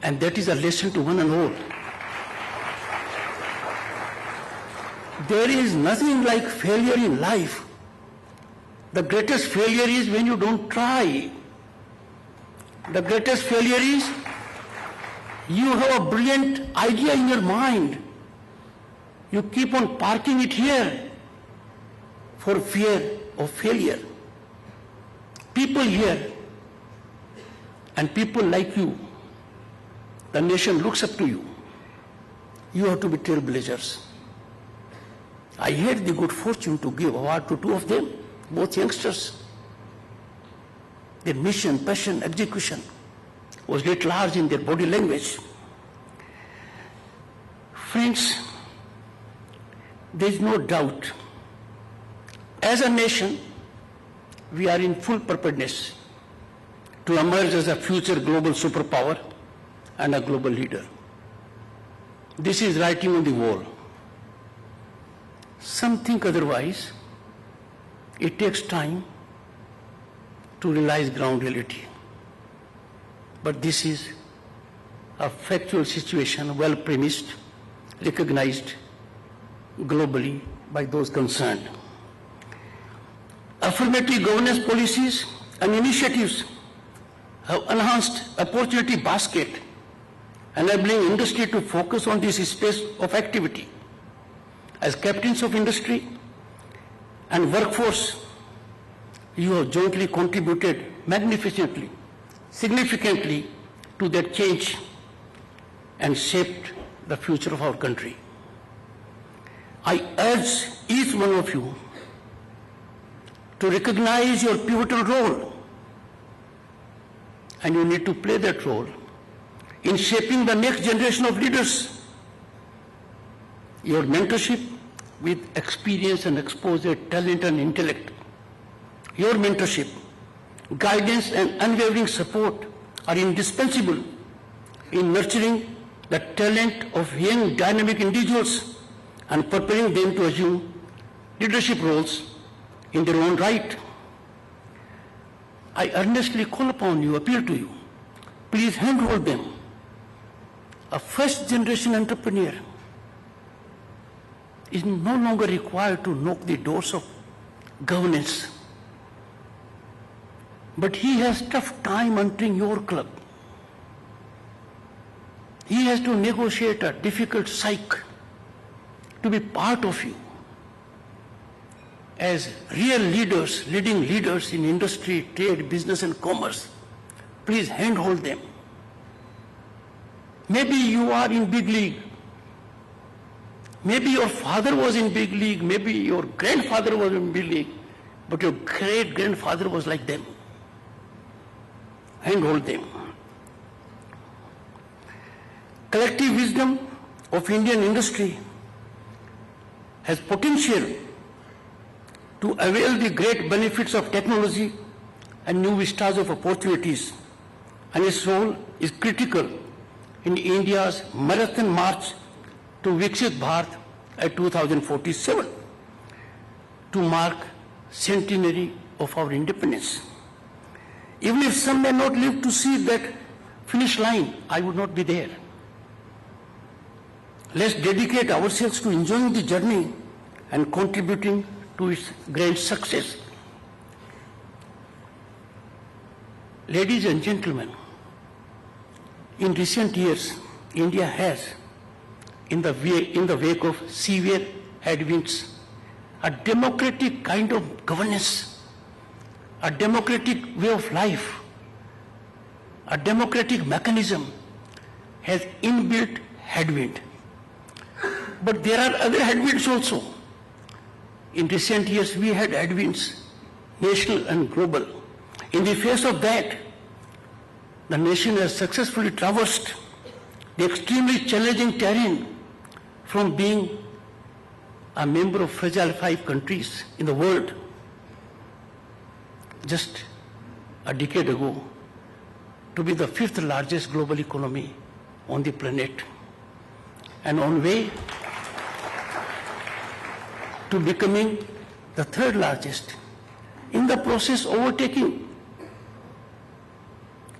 And that is a lesson to one and all. There is nothing like failure in life. The greatest failure is when you don't try. The greatest failure is you have a brilliant idea in your mind. You keep on parking it here for fear of failure. People here and people like you, the nation looks up to you. You have to be trailblazers. I had the good fortune to give award to two of them, both youngsters. Their mission, passion, execution was writ large in their body language. Friends, there is no doubt, as a nation, we are in full preparedness to emerge as a future global superpower and a global leader. This is writing on the wall. Some think otherwise. It takes time to realize ground reality. But this is a factual situation, well premised, recognized globally by those concerned. Affirmative governance policies and initiatives have enhanced opportunity basket, enabling industry to focus on this space of activity. As captains of industry and workforce, you have jointly contributed magnificently, significantly to that change and shaped the future of our country. I urge each one of you to recognize your pivotal role, and you need to play that role in shaping the next generation of leaders. Your mentorship with experience and exposure, talent and intellect, your mentorship, guidance and unwavering support are indispensable in nurturing the talent of young dynamic individuals and preparing them to assume leadership roles in their own right. I earnestly call upon you, appeal to you, please handhold them. A first generation entrepreneur is no longer required to knock the doors of governance, but he has tough time entering your club. He has to negotiate a difficult psyche to be part of you. As real leaders, leading leaders in industry, trade, business and commerce, please handhold them. Maybe you are in big league. Maybe your father was in big league. Maybe your grandfather was in big league. But your great-grandfather was like them. Handhold them. Collective wisdom of Indian industry has potential to avail the great benefits of technology and new vistas of opportunities, and its role is critical in India's marathon march to Viksit Bharat at 2047 to mark centenary of our independence. Even if some may not live to see that finish line, I would not be there. Let's dedicate ourselves to enjoying the journey and contributing to its grand success. Ladies and gentlemen, in recent years, India has, in the wake of severe headwinds, a democratic kind of governance, a democratic way of life, a democratic mechanism has inbuilt headwind. But there are other headwinds also. In recent years, we had headwinds, national and global. In the face of that, the nation has successfully traversed the extremely challenging terrain from being a member of fragile 5 countries in the world just a decade ago to be the 5th largest global economy on the planet, and on way to becoming the 3rd largest, in the process overtaking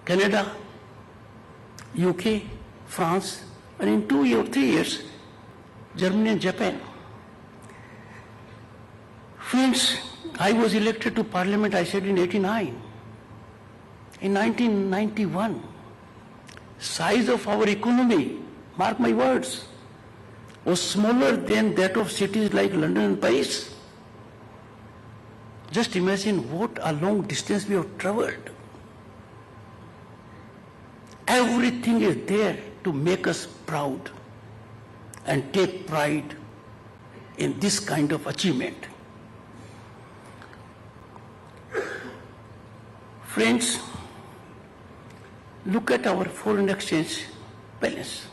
Canada, UK, France, and in 2 or 3 years, Germany and Japan. Friends, I was elected to Parliament, I said, in 89. In 1991, size of our economy, mark my words, was smaller than that of cities like London and Paris. Just imagine what a long distance we have traveled. Everything is there to make us proud and take pride in this kind of achievement. Friends, look at our foreign exchange balance.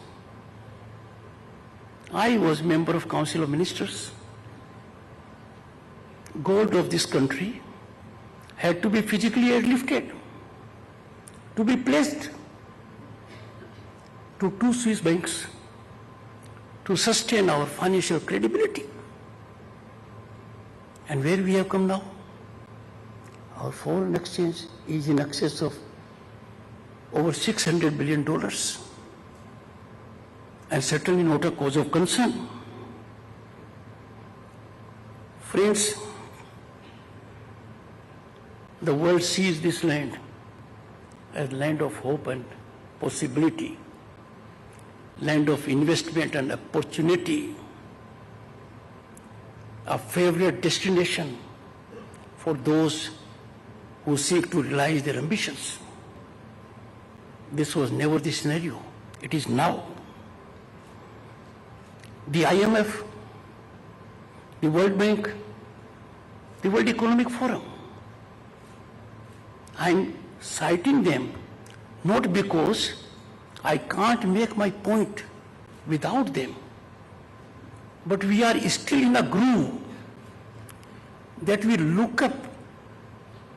I was member of Council of Ministers. Gold of this country had to be physically airlifted to be placed to 2 Swiss banks to sustain our financial credibility. And where we have come now? Our foreign exchange is in excess of over $600 billion, and certainly not a cause of concern. Friends, the world sees this land as land of hope and possibility, land of investment and opportunity, a favorite destination for those who seek to realize their ambitions. This was never the scenario. It is now. The IMF, the World Bank, the World Economic Forum, I'm citing them not because I can't make my point without them, but we are still in a groove that we look up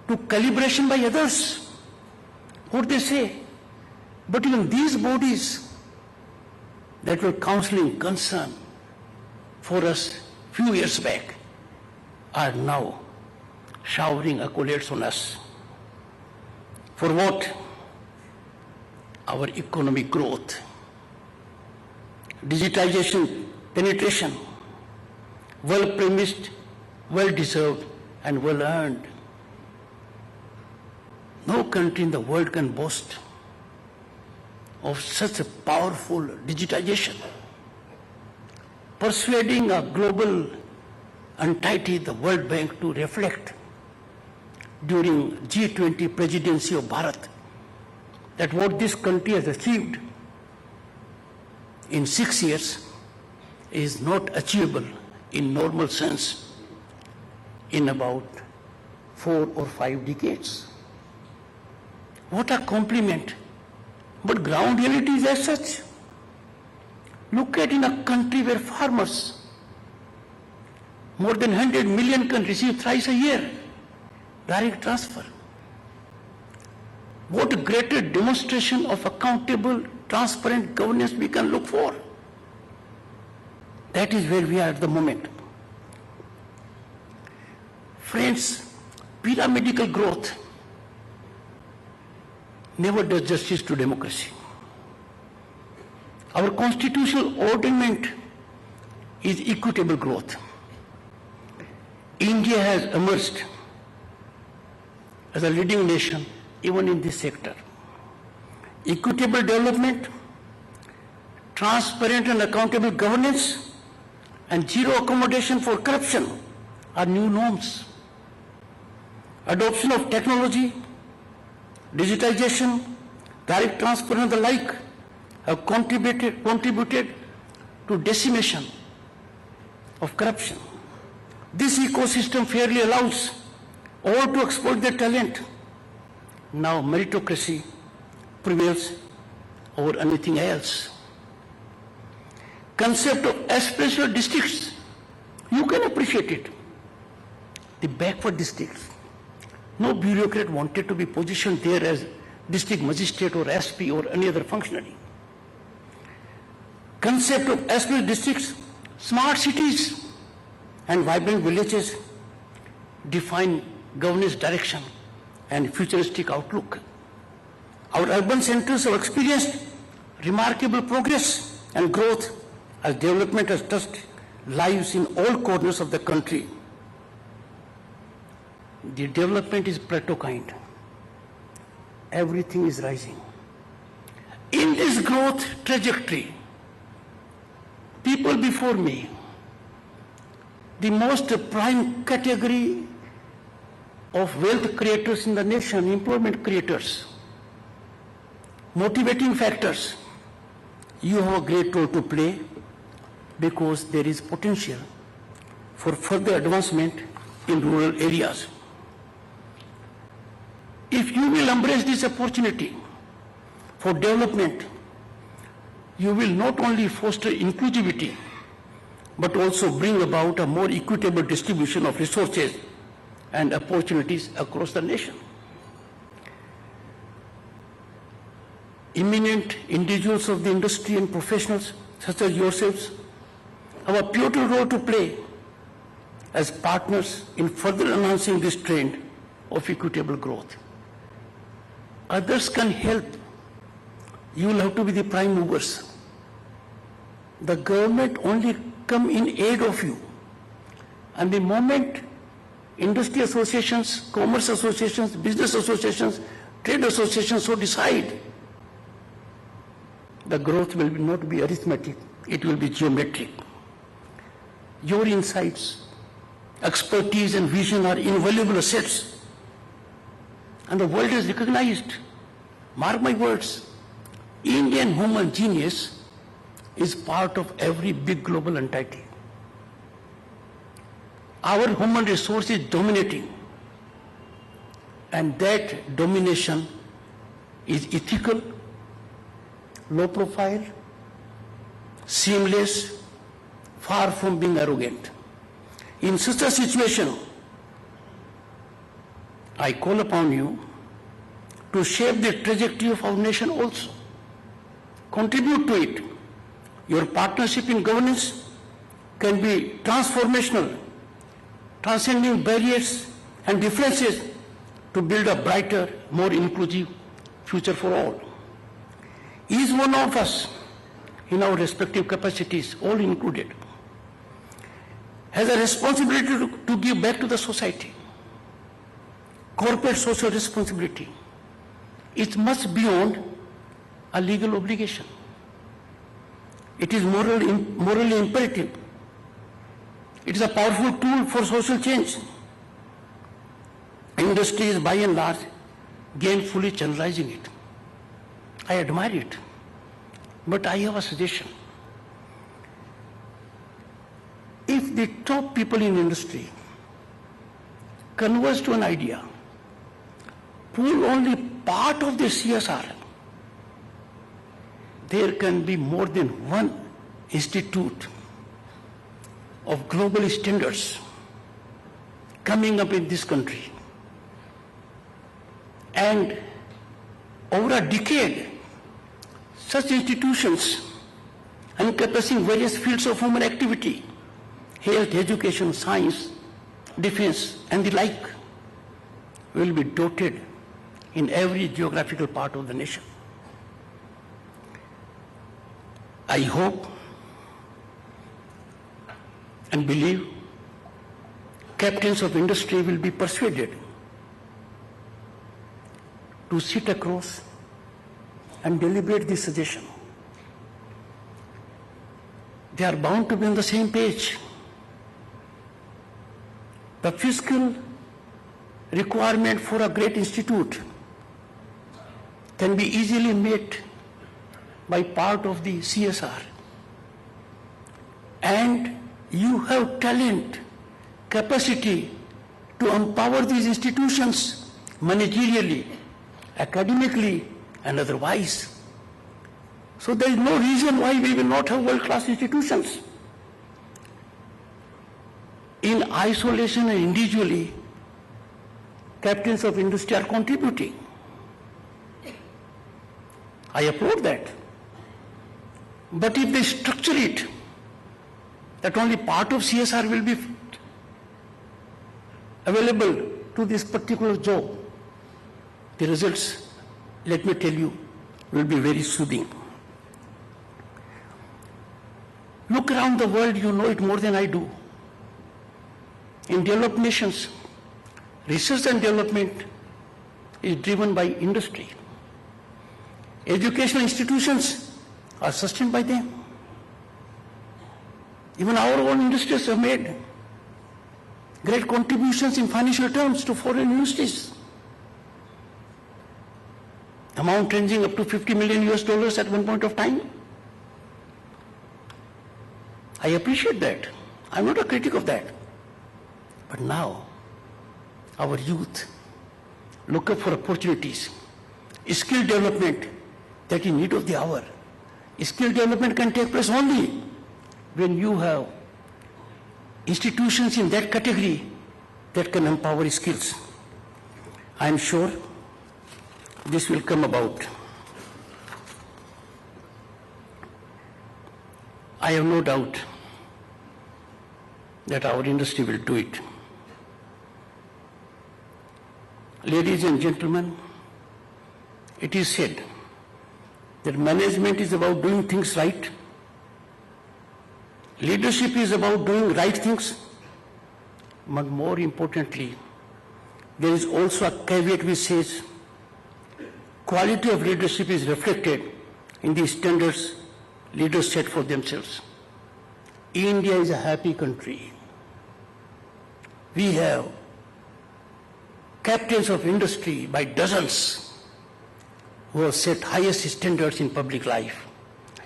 to calibration by others, what they say. But even these bodies that were counseling concern for us few years back are now showering accolades on us. For what? Our economic growth, digitization, penetration, well-premised, well-deserved, and well-earned. No country in the world can boast of such a powerful digitization, persuading a global entity, the World Bank, to reflect during G20 presidency of Bharat that what this country has achieved in 6 years is not achievable in normal sense in about 4 or 5 decades. What a compliment. But ground reality is as such. Look at in a country where farmers, more than 100 million can receive thrice a year direct transfer. What greater demonstration of accountable, transparent governance we can look for? That is where we are at the moment. Friends, pyramidal growth never does justice to democracy. Our constitutional ornament is equitable growth. India has emerged as a leading nation even in this sector. Equitable development, transparent and accountable governance, and zero accommodation for corruption are new norms. Adoption of technology, digitization, direct transfer and the like have contributed to decimation of corruption. This ecosystem fairly allows all to exploit their talent. Now meritocracy prevails over anything else. Concept of aspirational districts, you can appreciate it. The backward districts. No bureaucrat wanted to be positioned there as district magistrate or SP or any other functionary. Concept of aspirational districts, smart cities and vibrant villages define governance direction and futuristic outlook. Our urban centers have experienced remarkable progress and growth as development has touched lives in all corners of the country. The development is plateau kind. Everything is rising. In this growth trajectory, people before me, the most prime category of wealth creators in the nation, employment creators, motivating factors, you have a great role to play because there is potential for further advancement in rural areas. If you will embrace this opportunity for development, you will not only foster inclusivity, but also bring about a more equitable distribution of resources and opportunities across the nation. Eminent individuals of the industry and professionals, such as yourselves, have a pivotal role to play as partners in further enhancing this trend of equitable growth. Others can help. You will have to be the prime movers. The government only come in aid of you. And the moment industry associations, commerce associations, business associations, trade associations so decide, the growth will not be arithmetic, it will be geometric. Your insights, expertise and vision are invaluable assets. And the world has recognized, mark my words, Indian human genius is part of every big global entity. Our human resource is dominating, and that domination is ethical, low profile, seamless, far from being arrogant. In such a situation, I call upon you to shape the trajectory of our nation also. Contribute to it Your partnership in governance can be transformational, transcending barriers and differences to build a brighter, more inclusive future for all. Each one of us, in our respective capacities, all included, has a responsibility to give back to the society. Corporate social responsibility is much beyond a legal obligation. It is morally imperative. It is a powerful tool for social change. Industry is by and large gainfully channelizing it. I admire it. But I have a suggestion. If the top people in industry converge to an idea, pull only part of the CSR, there can be more than one institute of global standards coming up in this country. And over a decade, such institutions encompassing various fields of human activity, health, education, science, defense, and the like, will be dotted in every geographical part of the nation. I hope and believe captains of industry will be persuaded to sit across and deliberate this suggestion. They are bound to be on the same page. The fiscal requirement for a great institute can be easily met by part of the CSR. And you have talent, capacity to empower these institutions managerially, academically, and otherwise. So there is no reason why we will not have world-class institutions. In isolation and individually, captains of industry are contributing. I applaud that. But if they structure it, that only part of CSR will be available to this particular job, the results, let me tell you, will be very soothing. Look around the world, you know it more than I do. In developed nations, research and development is driven by industry. Educational institutions are sustained by them. Even our own industries have made great contributions in financial terms to foreign universities. Amount ranging up to $50 million at one point of time. I appreciate that. I'm not a critic of that. But now, our youth look up for opportunities, skill development that is in need of the hour. Skill development can take place only when you have institutions in that category that can empower skills. I am sure this will come about. I have no doubt that our industry will do it. Ladies and gentlemen, it is said that management is about doing things right. Leadership is about doing right things. But more importantly, there is also a caveat which says quality of leadership is reflected in the standards leaders set for themselves. India is a happy country. We have captains of industry by dozens who have set highest standards in public life,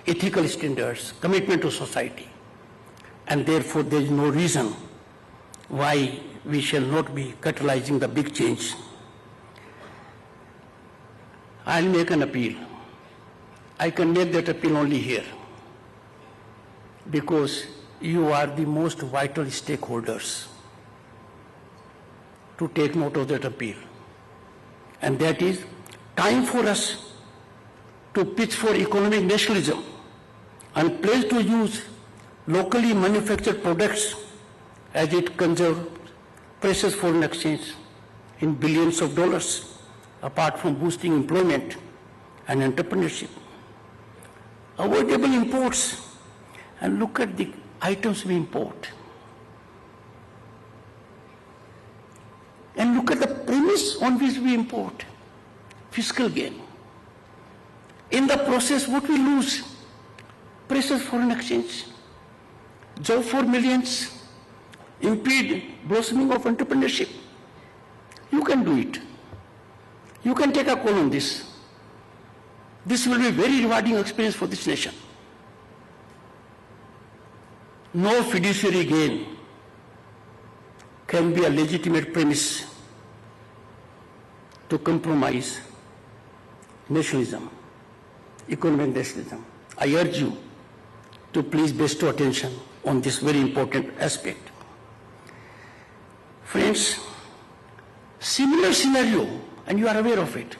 ethical standards, commitment to society. And therefore there is no reason why we shall not be catalyzing the big change. I'll make an appeal. I can make that appeal only here because you are the most vital stakeholders to take note of that appeal. And that is time for us to pitch for economic nationalism and pledge to use locally manufactured products as it conserves precious foreign exchange in billions of dollars, apart from boosting employment and entrepreneurship. Avoidable imports, and look at the items we import. And look at the premise on which we import, fiscal gain. In the process, what we lose? Precious foreign exchange, job for millions, impede blossoming of entrepreneurship. You can do it. You can take a call on this. This will be a very rewarding experience for this nation. No fiduciary gain can be a legitimate premise to compromise nationalism, economic nationalism. I urge you to please bestow attention on this very important aspect. Friends, similar scenario, and you are aware of it,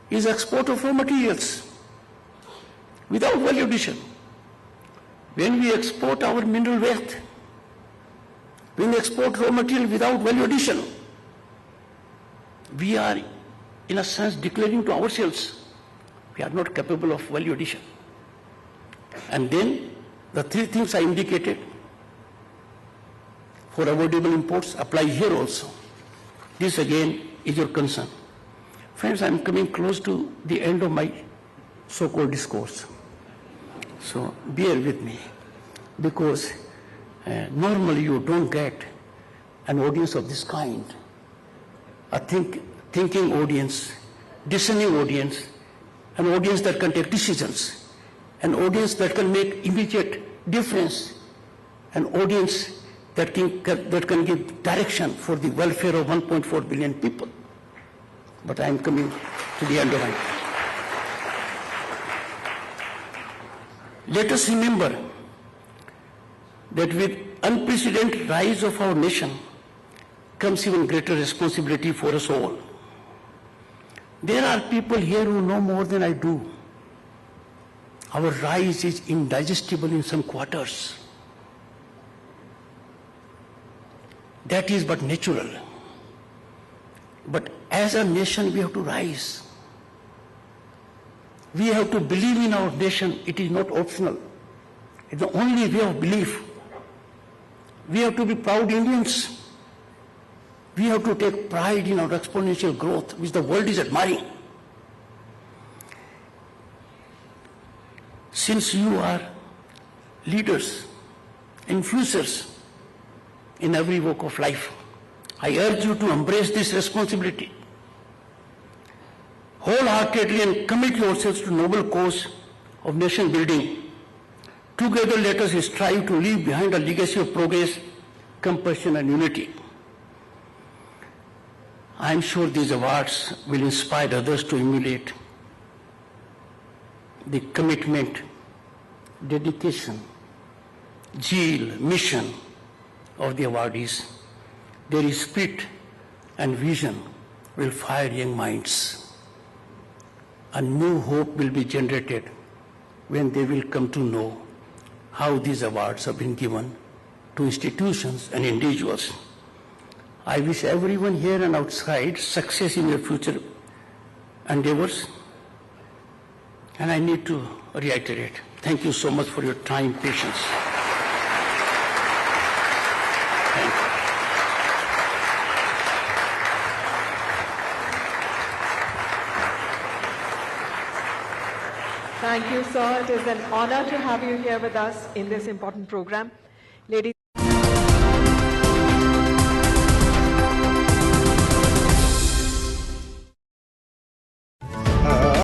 is export of raw materials without value addition. When we export our mineral wealth, when we export raw material without value addition, we are in a sense declaring to ourselves we are not capable of value addition. And then the three things I indicated for avoidable imports apply here also. This again is your concern. Friends, I am coming close to the end of my so-called discourse. So bear with me, because normally you don't get an audience of this kind, a thinking audience, discerning audience, an audience that can take decisions, an audience that can make immediate difference, an audience that can give direction for the welfare of 1.4 billion people. But I am coming to the end of it. Let us remember that with unprecedented rise of our nation comes even greater responsibility for us all. There are people here who know more than I do. Our rise is indigestible in some quarters. That is but natural. But as a nation, we have to rise. We have to believe in our nation. It is not optional. It's the only way of belief. We have to be proud Indians. We have to take pride in our exponential growth, which the world is admiring. Since you are leaders, influencers in every walk of life, I urge you to embrace this responsibility wholeheartedly and commit yourselves to noble cause of nation building. Together let us strive to leave behind a legacy of progress, compassion and unity. I am sure these awards will inspire others to emulate the commitment, dedication, zeal, mission of the awardees. Their spirit and vision will fire young minds. A new hope will be generated when they will come to know how these awards have been given to institutions and individuals. I wish everyone here and outside success in your future endeavors. And I need to reiterate, thank you so much for your time, patience. Thank you. Thank you, sir. It is an honor to have you here with us in this important program. Ladies